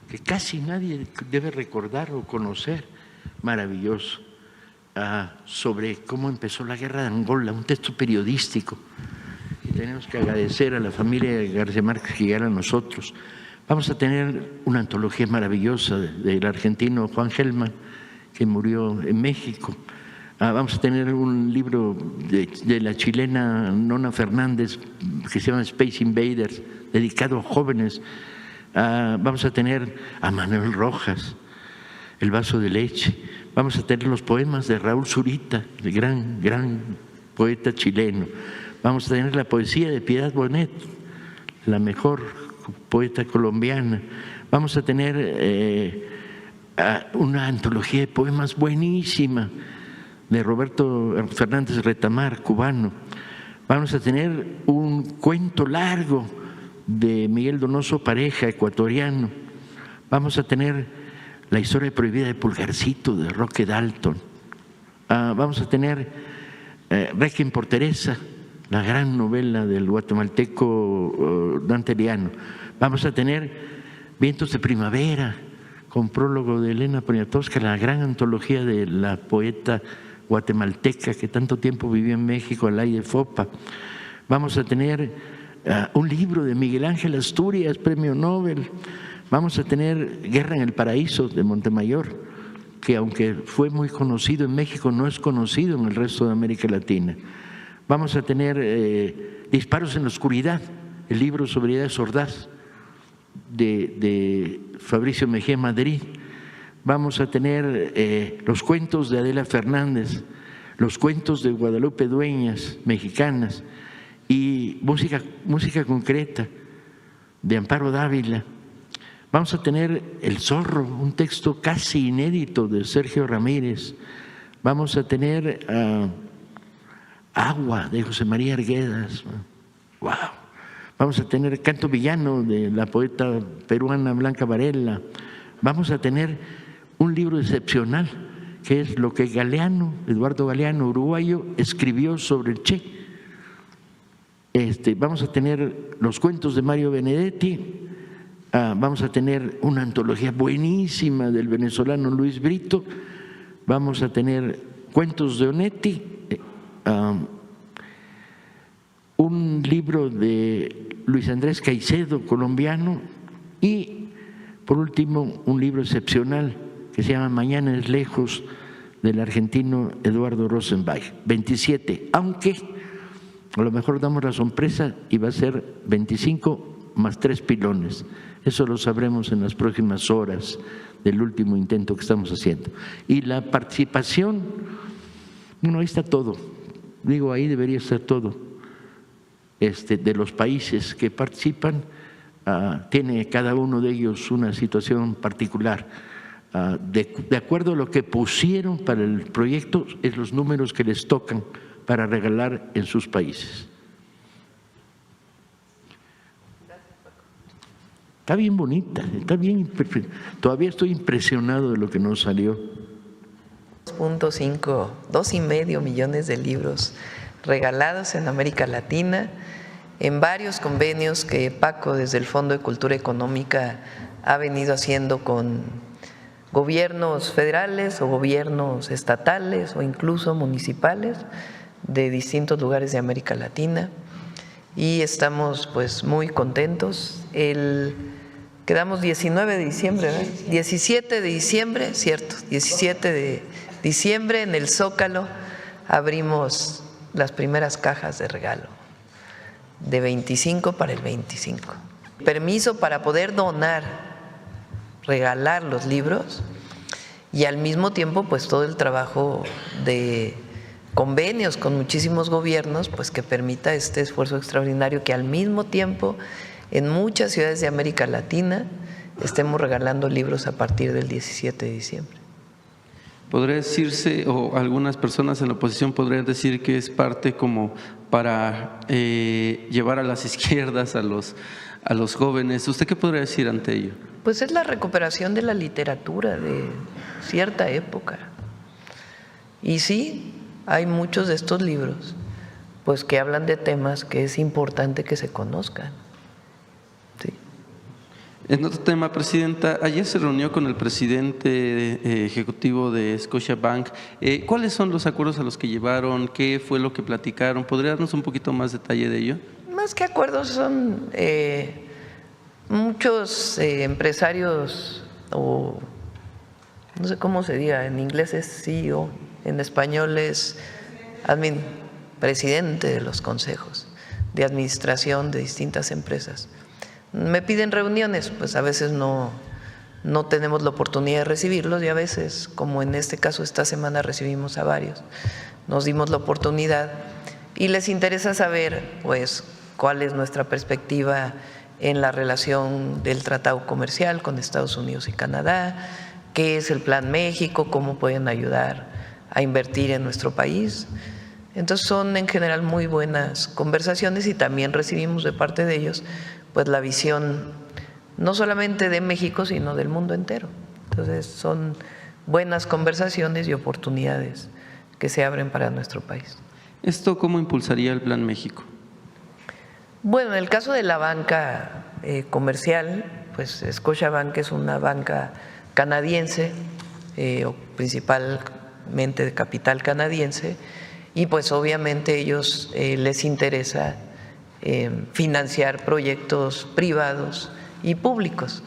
que casi nadie debe recordar o conocer, maravilloso, sobre cómo empezó la guerra de Angola, un texto periodístico. Y tenemos que agradecer a la familia de García Márquez que llegara a nosotros. Vamos a tener una antología maravillosa del argentino Juan Gelman, que murió en México. Vamos a tener un libro de la chilena Nona Fernández que se llama Space Invaders, dedicado a jóvenes. Vamos a tener a Manuel Rojas, El vaso de leche. Vamos a tener los poemas de Raúl Zurita, el gran poeta chileno. Vamos a tener la poesía de Piedad Bonet, la mejor poeta colombiana. Vamos a tener una antología de poemas buenísima de Roberto Fernández Retamar, cubano. Vamos a tener un cuento largo de Miguel Donoso Pareja, ecuatoriano. Vamos a tener la historia prohibida de Pulgarcito, de Roque Dalton. Vamos a tener Requiem por Teresa, la gran novela del guatemalteco Dante Liano. Vamos a tener Vientos de Primavera, con prólogo de Elena Poniatowska, la gran antología de la poeta guatemalteca que tanto tiempo vivió en México, Alaide Fopa. Vamos a tener un libro de Miguel Ángel Asturias, premio Nobel. Vamos a tener Guerra en el Paraíso de Montemayor, que aunque fue muy conocido en México, no es conocido en el resto de América Latina. Vamos a tener Disparos en la Oscuridad, el libro sobre Ideas Ordaz de Fabricio Mejía Madrid. Vamos a tener los cuentos de Adela Fernández, los cuentos de Guadalupe Dueñas, mexicanas, y música concreta de Amparo Dávila. Vamos a tener El Zorro, un texto casi inédito de Sergio Ramírez. Vamos a tener Agua de José María Arguedas. ¡Wow! Vamos a tener Canto Villano de la poeta peruana Blanca Varela. Vamos a tener un libro excepcional que es lo que Galeano, Eduardo Galeano, uruguayo, escribió sobre el Che. Vamos a tener los cuentos de Mario Benedetti. Vamos a tener una antología buenísima del venezolano Luis Brito. Vamos a tener cuentos de Onetti. Un libro de Luis Andrés Caicedo, colombiano, y por último un libro excepcional que se llama Mañana es lejos, del argentino Eduardo Rosenbach, 27, aunque a lo mejor damos la sorpresa y va a ser 25 más 3 pilones. Eso lo sabremos en las próximas horas del último intento que estamos haciendo. Y la participación, bueno, ahí está todo, digo, ahí debería estar todo, de los países que participan, tiene cada uno de ellos una situación particular. De acuerdo a lo que pusieron para el proyecto, es los números que les tocan para regalar en sus países. Está bien bonita, está bien, todavía estoy impresionado de lo que nos salió. 2.5 millones de libros regalados en América Latina, en varios convenios que Paco desde el Fondo de Cultura Económica ha venido haciendo con gobiernos federales o gobiernos estatales o incluso municipales de distintos lugares de América Latina, y estamos pues muy contentos. Quedamos 19 de diciembre, ¿verdad? 17 de diciembre, cierto, 17 de diciembre en el Zócalo abrimos las primeras cajas de regalo de 25 para el 25. Permiso para poder regalar los libros, y al mismo tiempo pues todo el trabajo de convenios con muchísimos gobiernos pues que permita este esfuerzo extraordinario, que al mismo tiempo en muchas ciudades de América Latina estemos regalando libros a partir del 17 de diciembre. ¿Podría decirse, o algunas personas en la oposición podrían decir que es parte como para llevar a las izquierdas a los jóvenes? ¿Usted qué podría decir ante ello? Pues es la recuperación de la literatura de cierta época. Y sí, hay muchos de estos libros pues que hablan de temas que es importante que se conozcan. Sí. En otro tema, Presidenta, ayer se reunió con el presidente ejecutivo de Scotiabank. ¿Cuáles son los acuerdos a los que llevaron? ¿Qué fue lo que platicaron? ¿Podría darnos un poquito más detalle de ello? Más que acuerdos son muchos empresarios, o no sé cómo se diga, en inglés es CEO, en español es presidente de los consejos de administración de distintas empresas. Me piden reuniones, pues a veces no tenemos la oportunidad de recibirlos, y a veces, como en este caso esta semana recibimos a varios, nos dimos la oportunidad y les interesa saber pues cuál es nuestra perspectiva en la relación del tratado comercial con Estados Unidos y Canadá, qué es el Plan México, cómo pueden ayudar a invertir en nuestro país. Entonces son en general muy buenas conversaciones, y también recibimos de parte de ellos pues la visión no solamente de México sino del mundo entero. Entonces son buenas conversaciones y oportunidades que se abren para nuestro país. ¿Esto cómo impulsaría el Plan México? Bueno, en el caso de la banca comercial, pues Scotiabank es una banca canadiense, o principalmente de capital canadiense, y pues obviamente ellos les interesa financiar proyectos privados y públicos,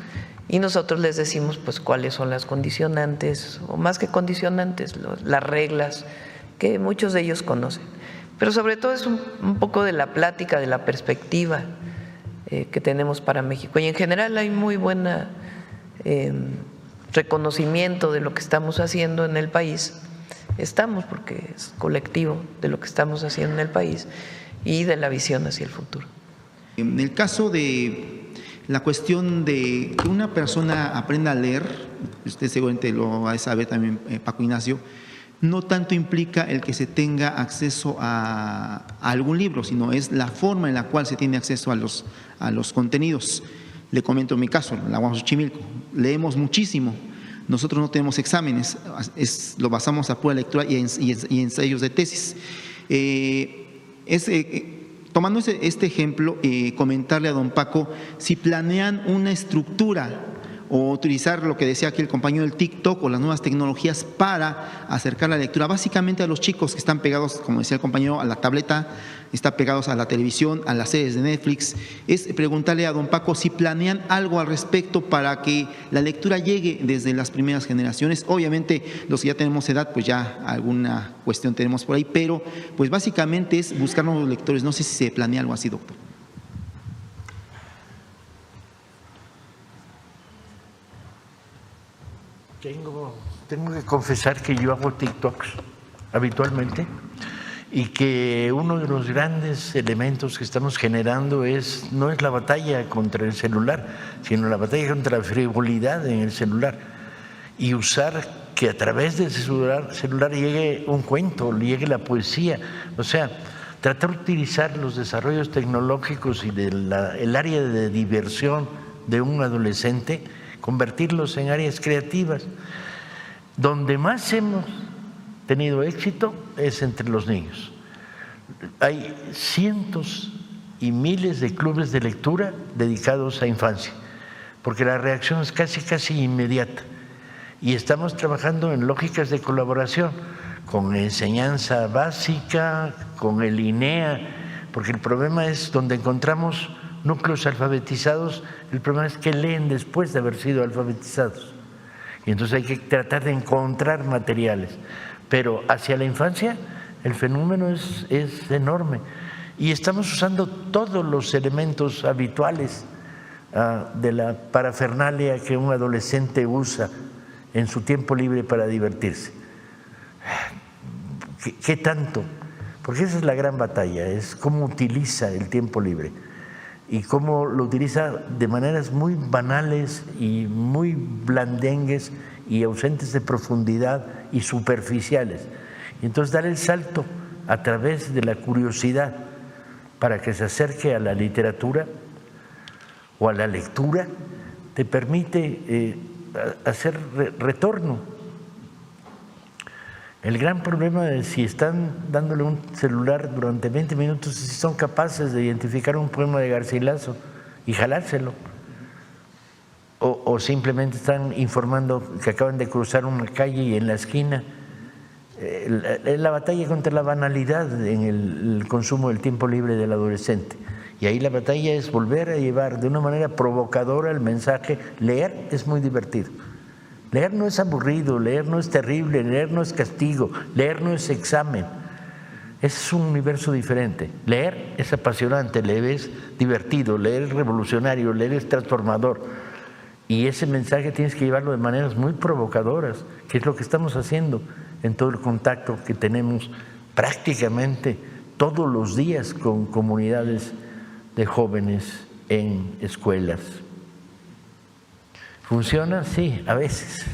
y nosotros les decimos pues cuáles son las condicionantes, o más que condicionantes, las reglas que muchos de ellos conocen. Pero sobre todo es un poco de la plática, de la perspectiva que tenemos para México, y en general hay muy buena reconocimiento de lo que estamos haciendo en el país. Estamos, porque es colectivo, de lo que estamos haciendo en el país y de la visión hacia el futuro. En el caso de la cuestión de que una persona aprenda a leer, usted seguramente lo va a saber también, Paco Ignacio, no tanto implica el que se tenga acceso a algún libro, sino es la forma en la cual se tiene acceso a los contenidos. Le comento mi caso, en la UAM Xochimilco, leemos muchísimo. Nosotros no tenemos exámenes, lo basamos a pura lectura y ensayos de tesis. Tomando este ejemplo, comentarle a don Paco si planean una estructura o utilizar lo que decía aquí el compañero del TikTok o las nuevas tecnologías para acercar la lectura básicamente a los chicos que están pegados, como decía el compañero, a la tableta, están pegados a la televisión, a las series de Netflix. Es preguntarle a don Paco si planean algo al respecto para que la lectura llegue desde las primeras generaciones. Obviamente los que ya tenemos edad, pues ya alguna cuestión tenemos por ahí, pero pues básicamente es buscar nuevos lectores. No sé si se planea algo así, doctor. Tengo que confesar que yo hago TikToks habitualmente y que uno de los grandes elementos que estamos generando no es la batalla contra el celular, sino la batalla contra la frivolidad en el celular y usar que a través del celular llegue un cuento, llegue la poesía, o sea, tratar de utilizar los desarrollos tecnológicos y el área de diversión de un adolescente, convertirlos en áreas creativas. Donde más hemos tenido éxito es entre los niños. Hay cientos y miles de clubes de lectura dedicados a infancia, porque la reacción es casi inmediata. Y estamos trabajando en lógicas de colaboración con enseñanza básica, con el INEA, porque el problema es donde encontramos núcleos alfabetizados, el problema es que leen después de haber sido alfabetizados. Y entonces hay que tratar de encontrar materiales. Pero hacia la infancia el fenómeno es enorme. Y estamos usando todos los elementos habituales de la parafernalia que un adolescente usa en su tiempo libre para divertirse. ¿Qué tanto? Porque esa es la gran batalla, es cómo utiliza el tiempo libre y cómo lo utiliza de maneras muy banales y muy blandengues y ausentes de profundidad y superficiales. Y entonces dar el salto a través de la curiosidad para que se acerque a la literatura o a la lectura te permite hacer retorno. El gran problema es si están dándole un celular durante 20 minutos, si son capaces de identificar un poema de Garcilaso y jalárselo. O simplemente están informando que acaban de cruzar una calle y en la esquina. La batalla contra la banalidad en el consumo del tiempo libre del adolescente. Y ahí la batalla es volver a llevar de una manera provocadora el mensaje. Leer es muy divertido. Leer no es aburrido, leer no es terrible, leer no es castigo, leer no es examen. Es un universo diferente. Leer es apasionante, leer es divertido, leer es revolucionario, leer es transformador. Y ese mensaje tienes que llevarlo de maneras muy provocadoras, que es lo que estamos haciendo en todo el contacto que tenemos prácticamente todos los días con comunidades de jóvenes en escuelas. ¿Funciona? Sí, a veces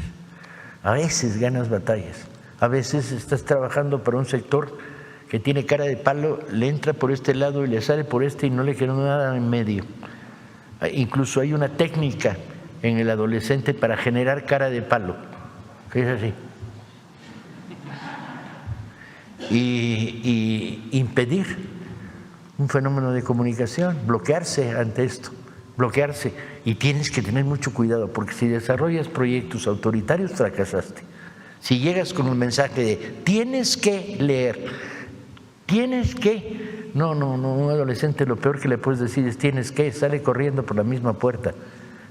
ganas batallas, a veces estás trabajando para un sector que tiene cara de palo, le entra por este lado y le sale por este y no le queda nada en medio. Incluso hay una técnica en el adolescente para generar cara de palo, que es así, y impedir un fenómeno de comunicación, bloquearse ante esto. Bloquearse, y tienes que tener mucho cuidado porque si desarrollas proyectos autoritarios fracasaste. Si llegas con un mensaje de tienes que leer, tienes que, no, un adolescente lo peor que le puedes decir es tienes que, sale corriendo por la misma puerta.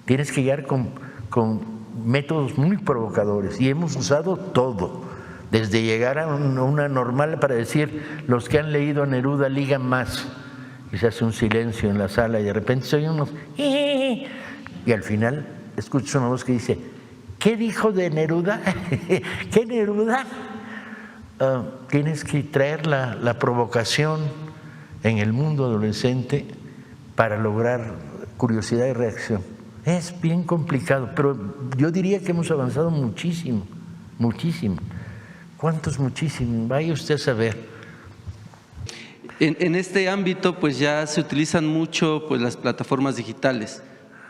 Tienes que llegar con métodos muy provocadores y hemos usado todo, desde llegar a una normal para decir los que han leído a Neruda ligan más. Y se hace un silencio en la sala y de repente se oyen unos y al final escuchas una voz que dice ¿qué dijo de Neruda? ¿Qué Neruda? Tienes que traer la provocación en el mundo adolescente para lograr curiosidad y reacción. Es bien complicado, pero yo diría que hemos avanzado muchísimo. ¿Cuántos muchísimo? Vaya usted a saber. En este ámbito pues ya se utilizan mucho pues las plataformas digitales.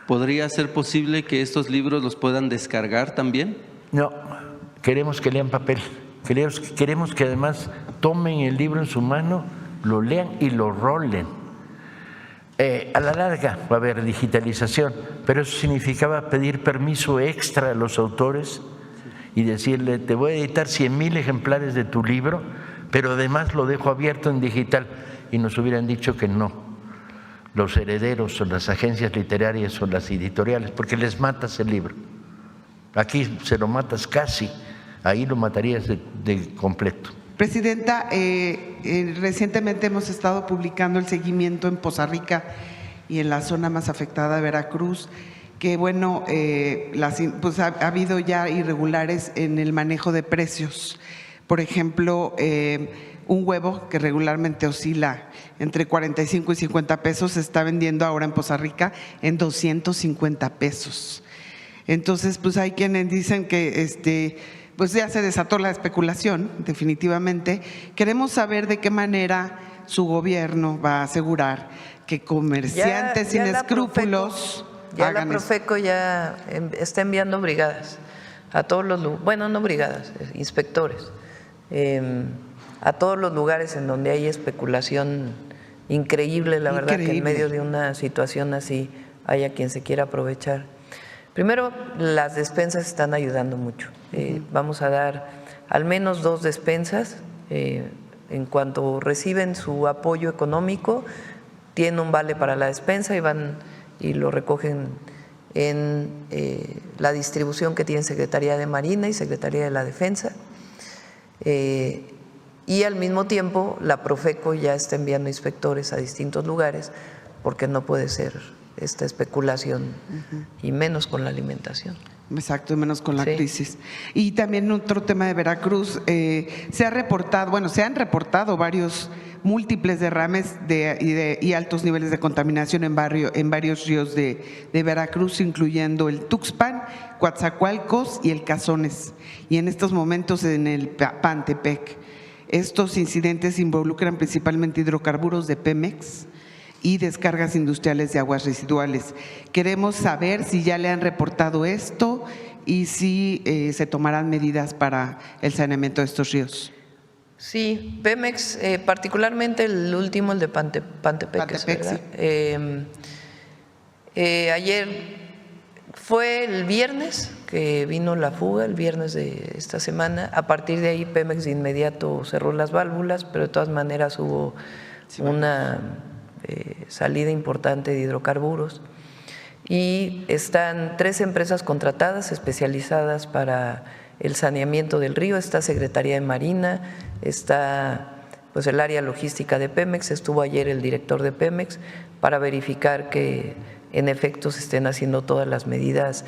¿Podría ser posible que estos libros los puedan descargar también? No, queremos que lean papel. Queremos que además tomen el libro en su mano, lo lean y lo rolen. A la larga va a haber digitalización, pero eso significaba pedir permiso extra a los autores y decirle, te voy a editar 100,000 ejemplares de tu libro, pero además lo dejo abierto en digital. Y nos hubieran dicho que no, los herederos o las agencias literarias o las editoriales, porque les matas el libro. Aquí se lo matas casi, ahí lo matarías de completo. Presidenta, recientemente hemos estado publicando el seguimiento en Poza Rica y en la zona más afectada de Veracruz, que bueno, pues ha habido ya irregulares en el manejo de precios. Por ejemplo, un huevo que regularmente oscila entre 45 y 50 pesos se está vendiendo ahora en Poza Rica en 250 pesos. Entonces, pues hay quienes dicen que pues ya se desató la especulación, definitivamente. Queremos saber de qué manera su gobierno va a asegurar que comerciantes sin escrúpulos la Profeco ya está enviando brigadas a todos los lugares, bueno, no brigadas, inspectores, a todos los lugares en donde hay especulación increíble, la verdad que en medio de una situación así haya quien se quiera aprovechar. Primero, las despensas están ayudando mucho. Vamos a dar al menos 2 despensas. En cuanto reciben su apoyo económico, tienen un vale para la despensa y van y lo recogen en la distribución que tienen Secretaría de Marina y Secretaría de la Defensa. Y al mismo tiempo, la Profeco ya está enviando inspectores a distintos lugares porque no puede ser esta especulación y menos con la alimentación. Exacto, y menos con la crisis. Y también otro tema de Veracruz, se han reportado varios múltiples derrames y altos niveles de contaminación en varios ríos de Veracruz, incluyendo el Tuxpan, Coatzacoalcos y el Cazones, y en estos momentos en el Pantepec. Estos incidentes involucran principalmente hidrocarburos de Pemex y descargas industriales de aguas residuales. Queremos saber si ya le han reportado esto y si se tomarán medidas para el saneamiento de estos ríos. Sí, Pemex, particularmente el último, el de Pantepec, sí. Ayer fue el viernes que vino la fuga, el viernes de esta semana. A partir de ahí Pemex de inmediato cerró las válvulas, pero de todas maneras hubo una salida importante de hidrocarburos y están 3 empresas contratadas especializadas para el saneamiento del río. Está Secretaría de Marina, está pues el área logística de Pemex, estuvo ayer el director de Pemex para verificar que en efecto se estén haciendo todas las medidas,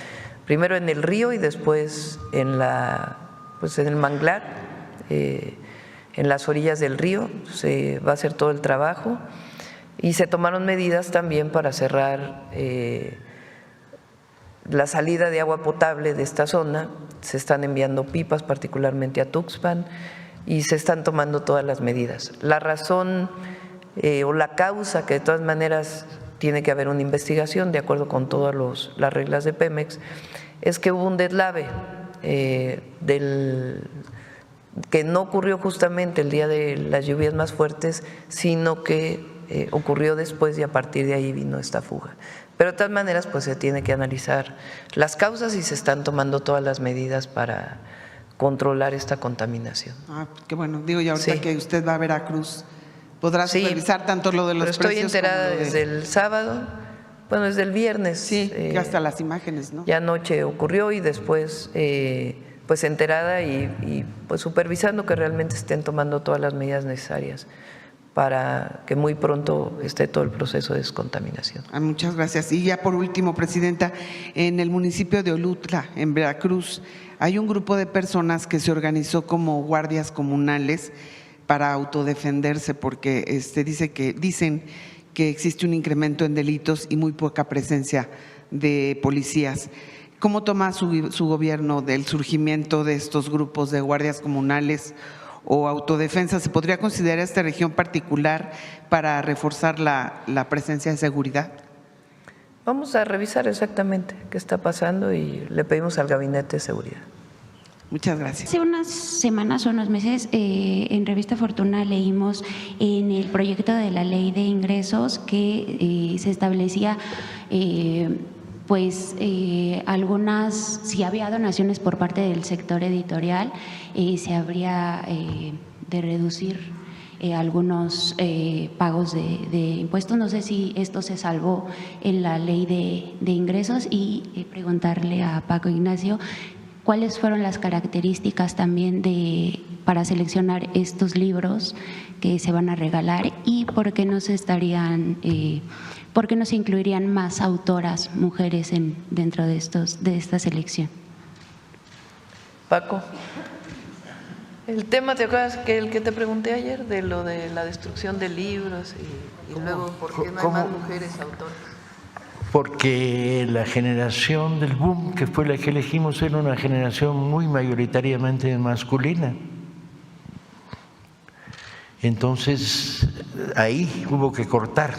primero en el río y después en el manglar, en las orillas del río se va a hacer todo el trabajo. Y se tomaron medidas también para cerrar la salida de agua potable de esta zona. Se están enviando pipas, particularmente a Tuxpan, y se están tomando todas las medidas. La razón o la causa, que de todas maneras tiene que haber una investigación de acuerdo con todas las reglas de Pemex, es que hubo un deslave que no ocurrió justamente el día de las lluvias más fuertes, sino que ocurrió después y a partir de ahí vino esta fuga. Pero de todas maneras pues se tiene que analizar las causas y se están tomando todas las medidas para controlar esta contaminación. Qué bueno, digo, y ahorita que usted va a Veracruz, podrá supervisar tanto lo de los precios. Estoy enterada desde el sábado, bueno, desde el viernes. Sí, hasta las imágenes, ¿no? Ya anoche ocurrió y después pues enterada y pues supervisando que realmente estén tomando todas las medidas necesarias para que muy pronto esté todo el proceso de descontaminación. Muchas gracias. Y ya por último, Presidenta, en el municipio de Olutla, en Veracruz, hay un grupo de personas que se organizó como guardias comunales para autodefenderse porque dicen que existe un incremento en delitos y muy poca presencia de policías. ¿Cómo toma su gobierno del surgimiento de estos grupos de guardias comunales o autodefensa? ¿Se podría considerar esta región particular para reforzar la presencia de seguridad? Vamos a revisar exactamente qué está pasando y le pedimos al Gabinete de Seguridad. Muchas gracias. Hace unas semanas o unos meses en Revista Fortuna leímos en el proyecto de la Ley de Ingresos que se establecía algunas, si había donaciones por parte del sector editorial, se habría de reducir algunos pagos de impuestos. No sé si esto se salvó en la Ley de Ingresos y preguntarle a Paco Ignacio cuáles fueron las características también para seleccionar estos libros que se van a regalar y por qué no se incluirían más autoras mujeres dentro de esta selección. Paco, el tema, ¿te acuerdas que el que te pregunté ayer de lo de la destrucción de libros y luego por qué no hay más mujeres autoras? Porque la generación del boom, que fue la que elegimos, era una generación muy mayoritariamente masculina. Entonces, ahí hubo que cortar.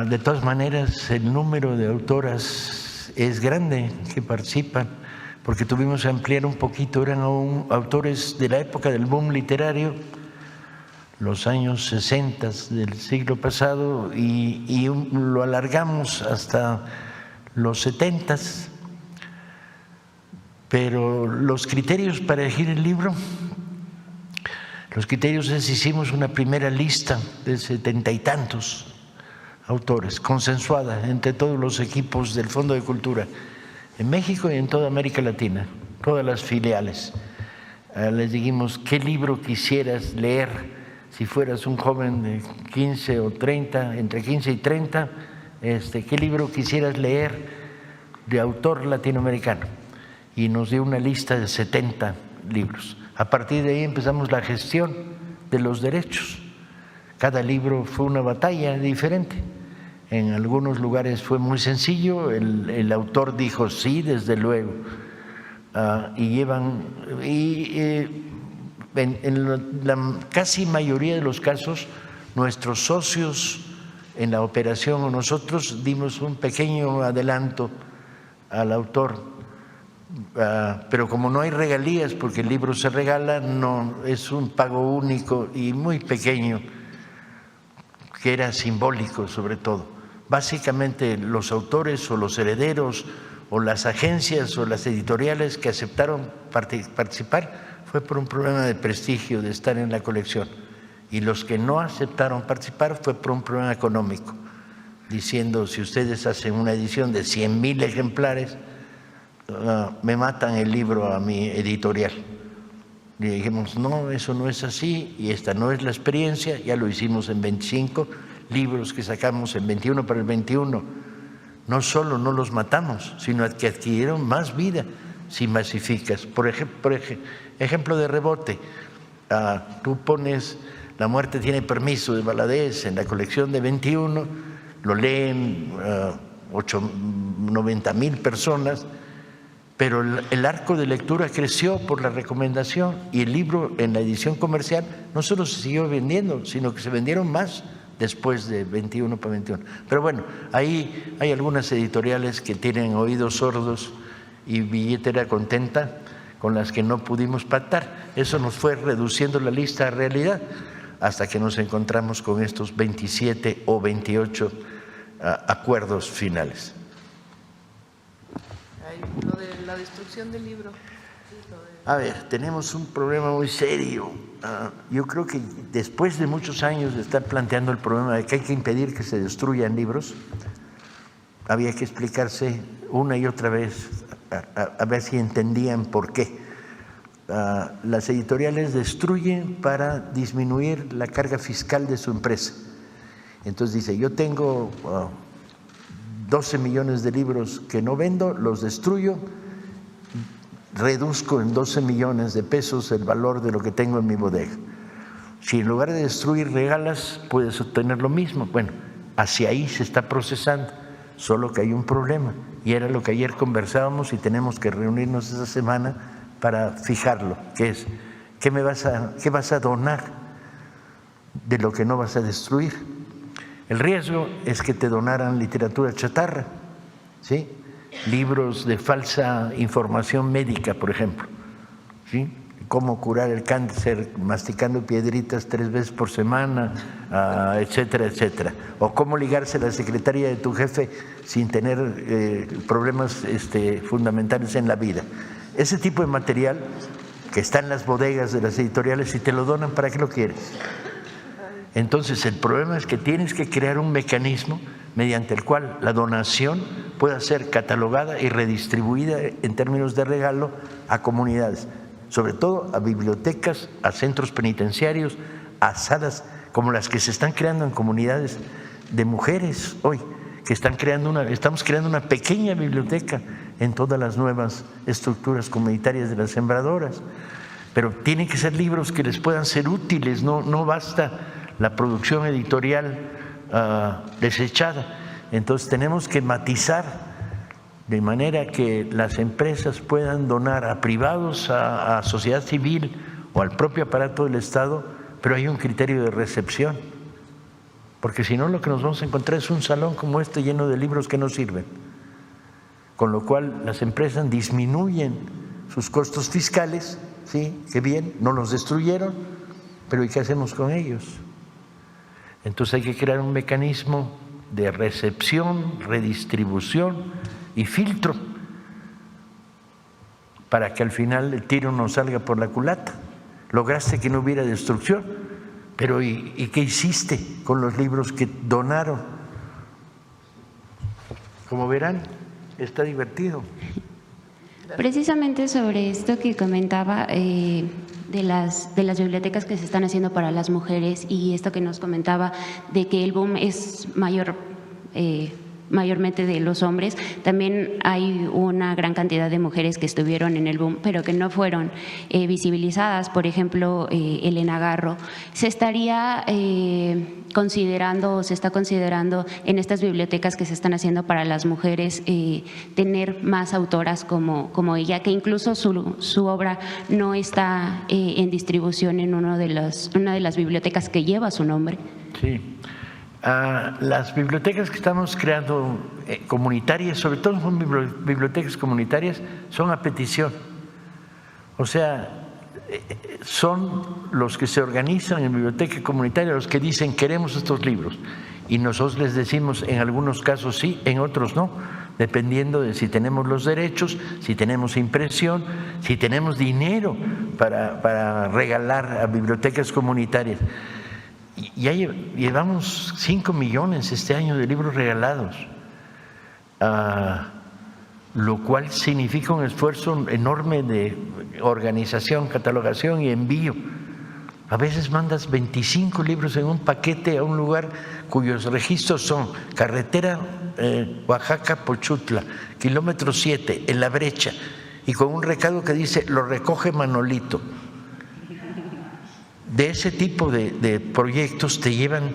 De todas maneras, el número de autoras es grande que participan, porque tuvimos que ampliar un poquito, eran aún autores de la época del boom literario, los años 60 del siglo pasado, y lo alargamos hasta los 70. Pero los criterios para elegir el libro, los criterios es, hicimos una primera lista de 70 y tantos autores, consensuada entre todos los equipos del Fondo de Cultura en México y en toda América Latina, todas las filiales. Les dijimos, ¿qué libro quisieras leer? Si fueras un joven de 15 o 30, entre 15 y 30, ¿qué libro quisieras leer de autor latinoamericano? Y nos dio una lista de 70 libros. A partir de ahí empezamos la gestión de los derechos. Cada libro fue una batalla diferente. En algunos lugares fue muy sencillo, el autor dijo sí, desde luego, en la casi mayoría de los casos, nuestros socios en la operación o nosotros dimos un pequeño adelanto al autor, pero como no hay regalías, porque el libro se regala, no es un pago único y muy pequeño, que era simbólico sobre todo. Básicamente los autores o los herederos o las agencias o las editoriales que aceptaron participar fue por un problema de prestigio, de estar en la colección, y los que no aceptaron participar fue por un problema económico, diciendo, si ustedes hacen una edición de 100,000 ejemplares, me matan el libro a mi editorial. Le dijimos, no, eso no es así y esta no es la experiencia, ya lo hicimos en 25 libros que sacamos en 21 para el 21. No solo no los matamos, sino que adquirieron más vida si masificas. Por ejemplo de rebote, tú pones La muerte tiene permiso de Valadez en la colección de 21, lo leen 90,000 personas, pero el arco de lectura creció por la recomendación y el libro en la edición comercial no solo se siguió vendiendo, sino que se vendieron más después de 21 para 21. Pero bueno, ahí hay algunas editoriales que tienen oídos sordos y billetera contenta con las que no pudimos pactar. Eso nos fue reduciendo la lista a realidad hasta que nos encontramos con estos 27 o 28 acuerdos finales. Lo de la destrucción del libro. A ver, tenemos un problema muy serio. Yo creo que después de muchos años de estar planteando el problema de que hay que impedir que se destruyan libros, había que explicarse una y otra vez, a ver si entendían por qué. Las editoriales destruyen para disminuir la carga fiscal de su empresa. Entonces dice, yo tengo 12 millones de libros que no vendo, los destruyo, reduzco en 12 millones de pesos el valor de lo que tengo en mi bodega. Si en lugar de destruir regalas, puedes obtener lo mismo. Bueno, hacia ahí se está procesando, solo que hay un problema, y era lo que ayer conversábamos y tenemos que reunirnos esta semana para fijarlo, que es, ¿qué vas a donar de lo que no vas a destruir? El riesgo es que te donaran literatura chatarra, ¿sí? Libros de falsa información médica, por ejemplo, ¿sí? Cómo curar el cáncer masticando piedritas 3 veces por semana, etcétera, etcétera. O cómo ligarse a la secretaria de tu jefe sin tener problemas fundamentales en la vida. Ese tipo de material que está en las bodegas de las editoriales, si te lo donan, ¿para qué lo quieres? Entonces, el problema es que tienes que crear un mecanismo mediante el cual la donación pueda ser catalogada y redistribuida en términos de regalo a comunidades, sobre todo a bibliotecas, a centros penitenciarios, a salas como las que se están creando en comunidades de mujeres hoy, que estamos creando una pequeña biblioteca en todas las nuevas estructuras comunitarias de las sembradoras, pero tienen que ser libros que les puedan ser útiles, no basta la producción editorial desechada. Entonces tenemos que matizar de manera que las empresas puedan donar a privados, a sociedad civil o al propio aparato del Estado, pero hay un criterio de recepción, porque si no lo que nos vamos a encontrar es un salón como este lleno de libros que no sirven, con lo cual las empresas disminuyen sus costos fiscales, sí, qué bien, no los destruyeron, pero ¿y qué hacemos con ellos? Entonces hay que crear un mecanismo de recepción, redistribución y filtro para que al final el tiro no salga por la culata. Lograste que no hubiera destrucción, pero ¿y qué hiciste con los libros que donaron? Como verán, está divertido. Precisamente sobre esto que comentaba de las bibliotecas que se están haciendo para las mujeres y esto que nos comentaba de que el boom es mayormente de los hombres, también hay una gran cantidad de mujeres que estuvieron en el boom, pero que no fueron visibilizadas. Por ejemplo, Elena Garro. Se estaría considerando, o se está considerando en estas bibliotecas que se están haciendo para las mujeres, tener más autoras como ella, que incluso su obra no está en distribución en una de las bibliotecas que lleva su nombre. Sí. Las bibliotecas que estamos creando comunitarias, sobre todo son bibliotecas comunitarias, son a petición. O sea, son los que se organizan en biblioteca comunitaria los que dicen queremos estos libros y nosotros les decimos en algunos casos sí, en otros no, dependiendo de si tenemos los derechos, si tenemos impresión, si tenemos dinero para regalar a bibliotecas comunitarias. Ya llevamos 5 millones este año de libros regalados, lo cual significa un esfuerzo enorme de organización, catalogación y envío. A veces mandas 25 libros en un paquete a un lugar cuyos registros son carretera Oaxaca-Pochutla, kilómetro 7, en La Brecha, y con un recado que dice lo recoge Manolito. De ese tipo de proyectos te llevan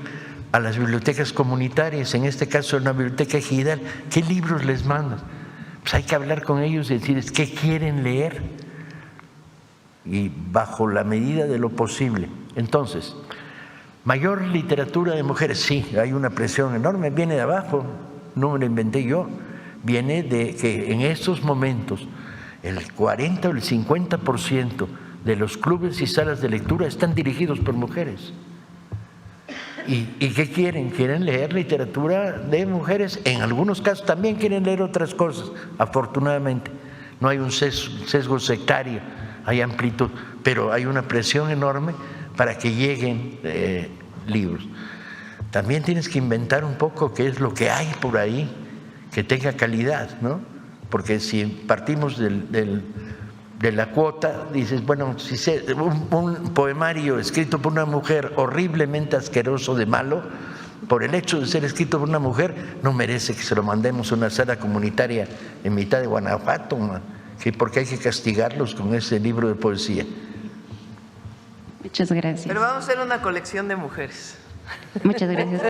a las bibliotecas comunitarias, en este caso una biblioteca ejidal. ¿Qué libros les mandas? Pues hay que hablar con ellos y decirles qué quieren leer y bajo la medida de lo posible. Entonces, mayor literatura de mujeres, sí, hay una presión enorme, viene de abajo, no me lo inventé yo, viene de que en estos momentos el 40 o el 50% de los clubes y salas de lectura están dirigidos por mujeres. ¿Y qué quieren? Quieren leer literatura de mujeres, en algunos casos también quieren leer otras cosas, afortunadamente. No hay un sesgo sectario, hay amplitud, pero hay una presión enorme para que lleguen libros. También tienes que inventar un poco qué es lo que hay por ahí que tenga calidad, ¿no? Porque si partimos de la cuota, dices, bueno, si un poemario escrito por una mujer horriblemente asqueroso de malo, por el hecho de ser escrito por una mujer, no merece que se lo mandemos a una sala comunitaria en mitad de Guanajuato, porque hay que castigarlos con ese libro de poesía. Muchas gracias. Pero vamos a hacer una colección de mujeres. Muchas gracias.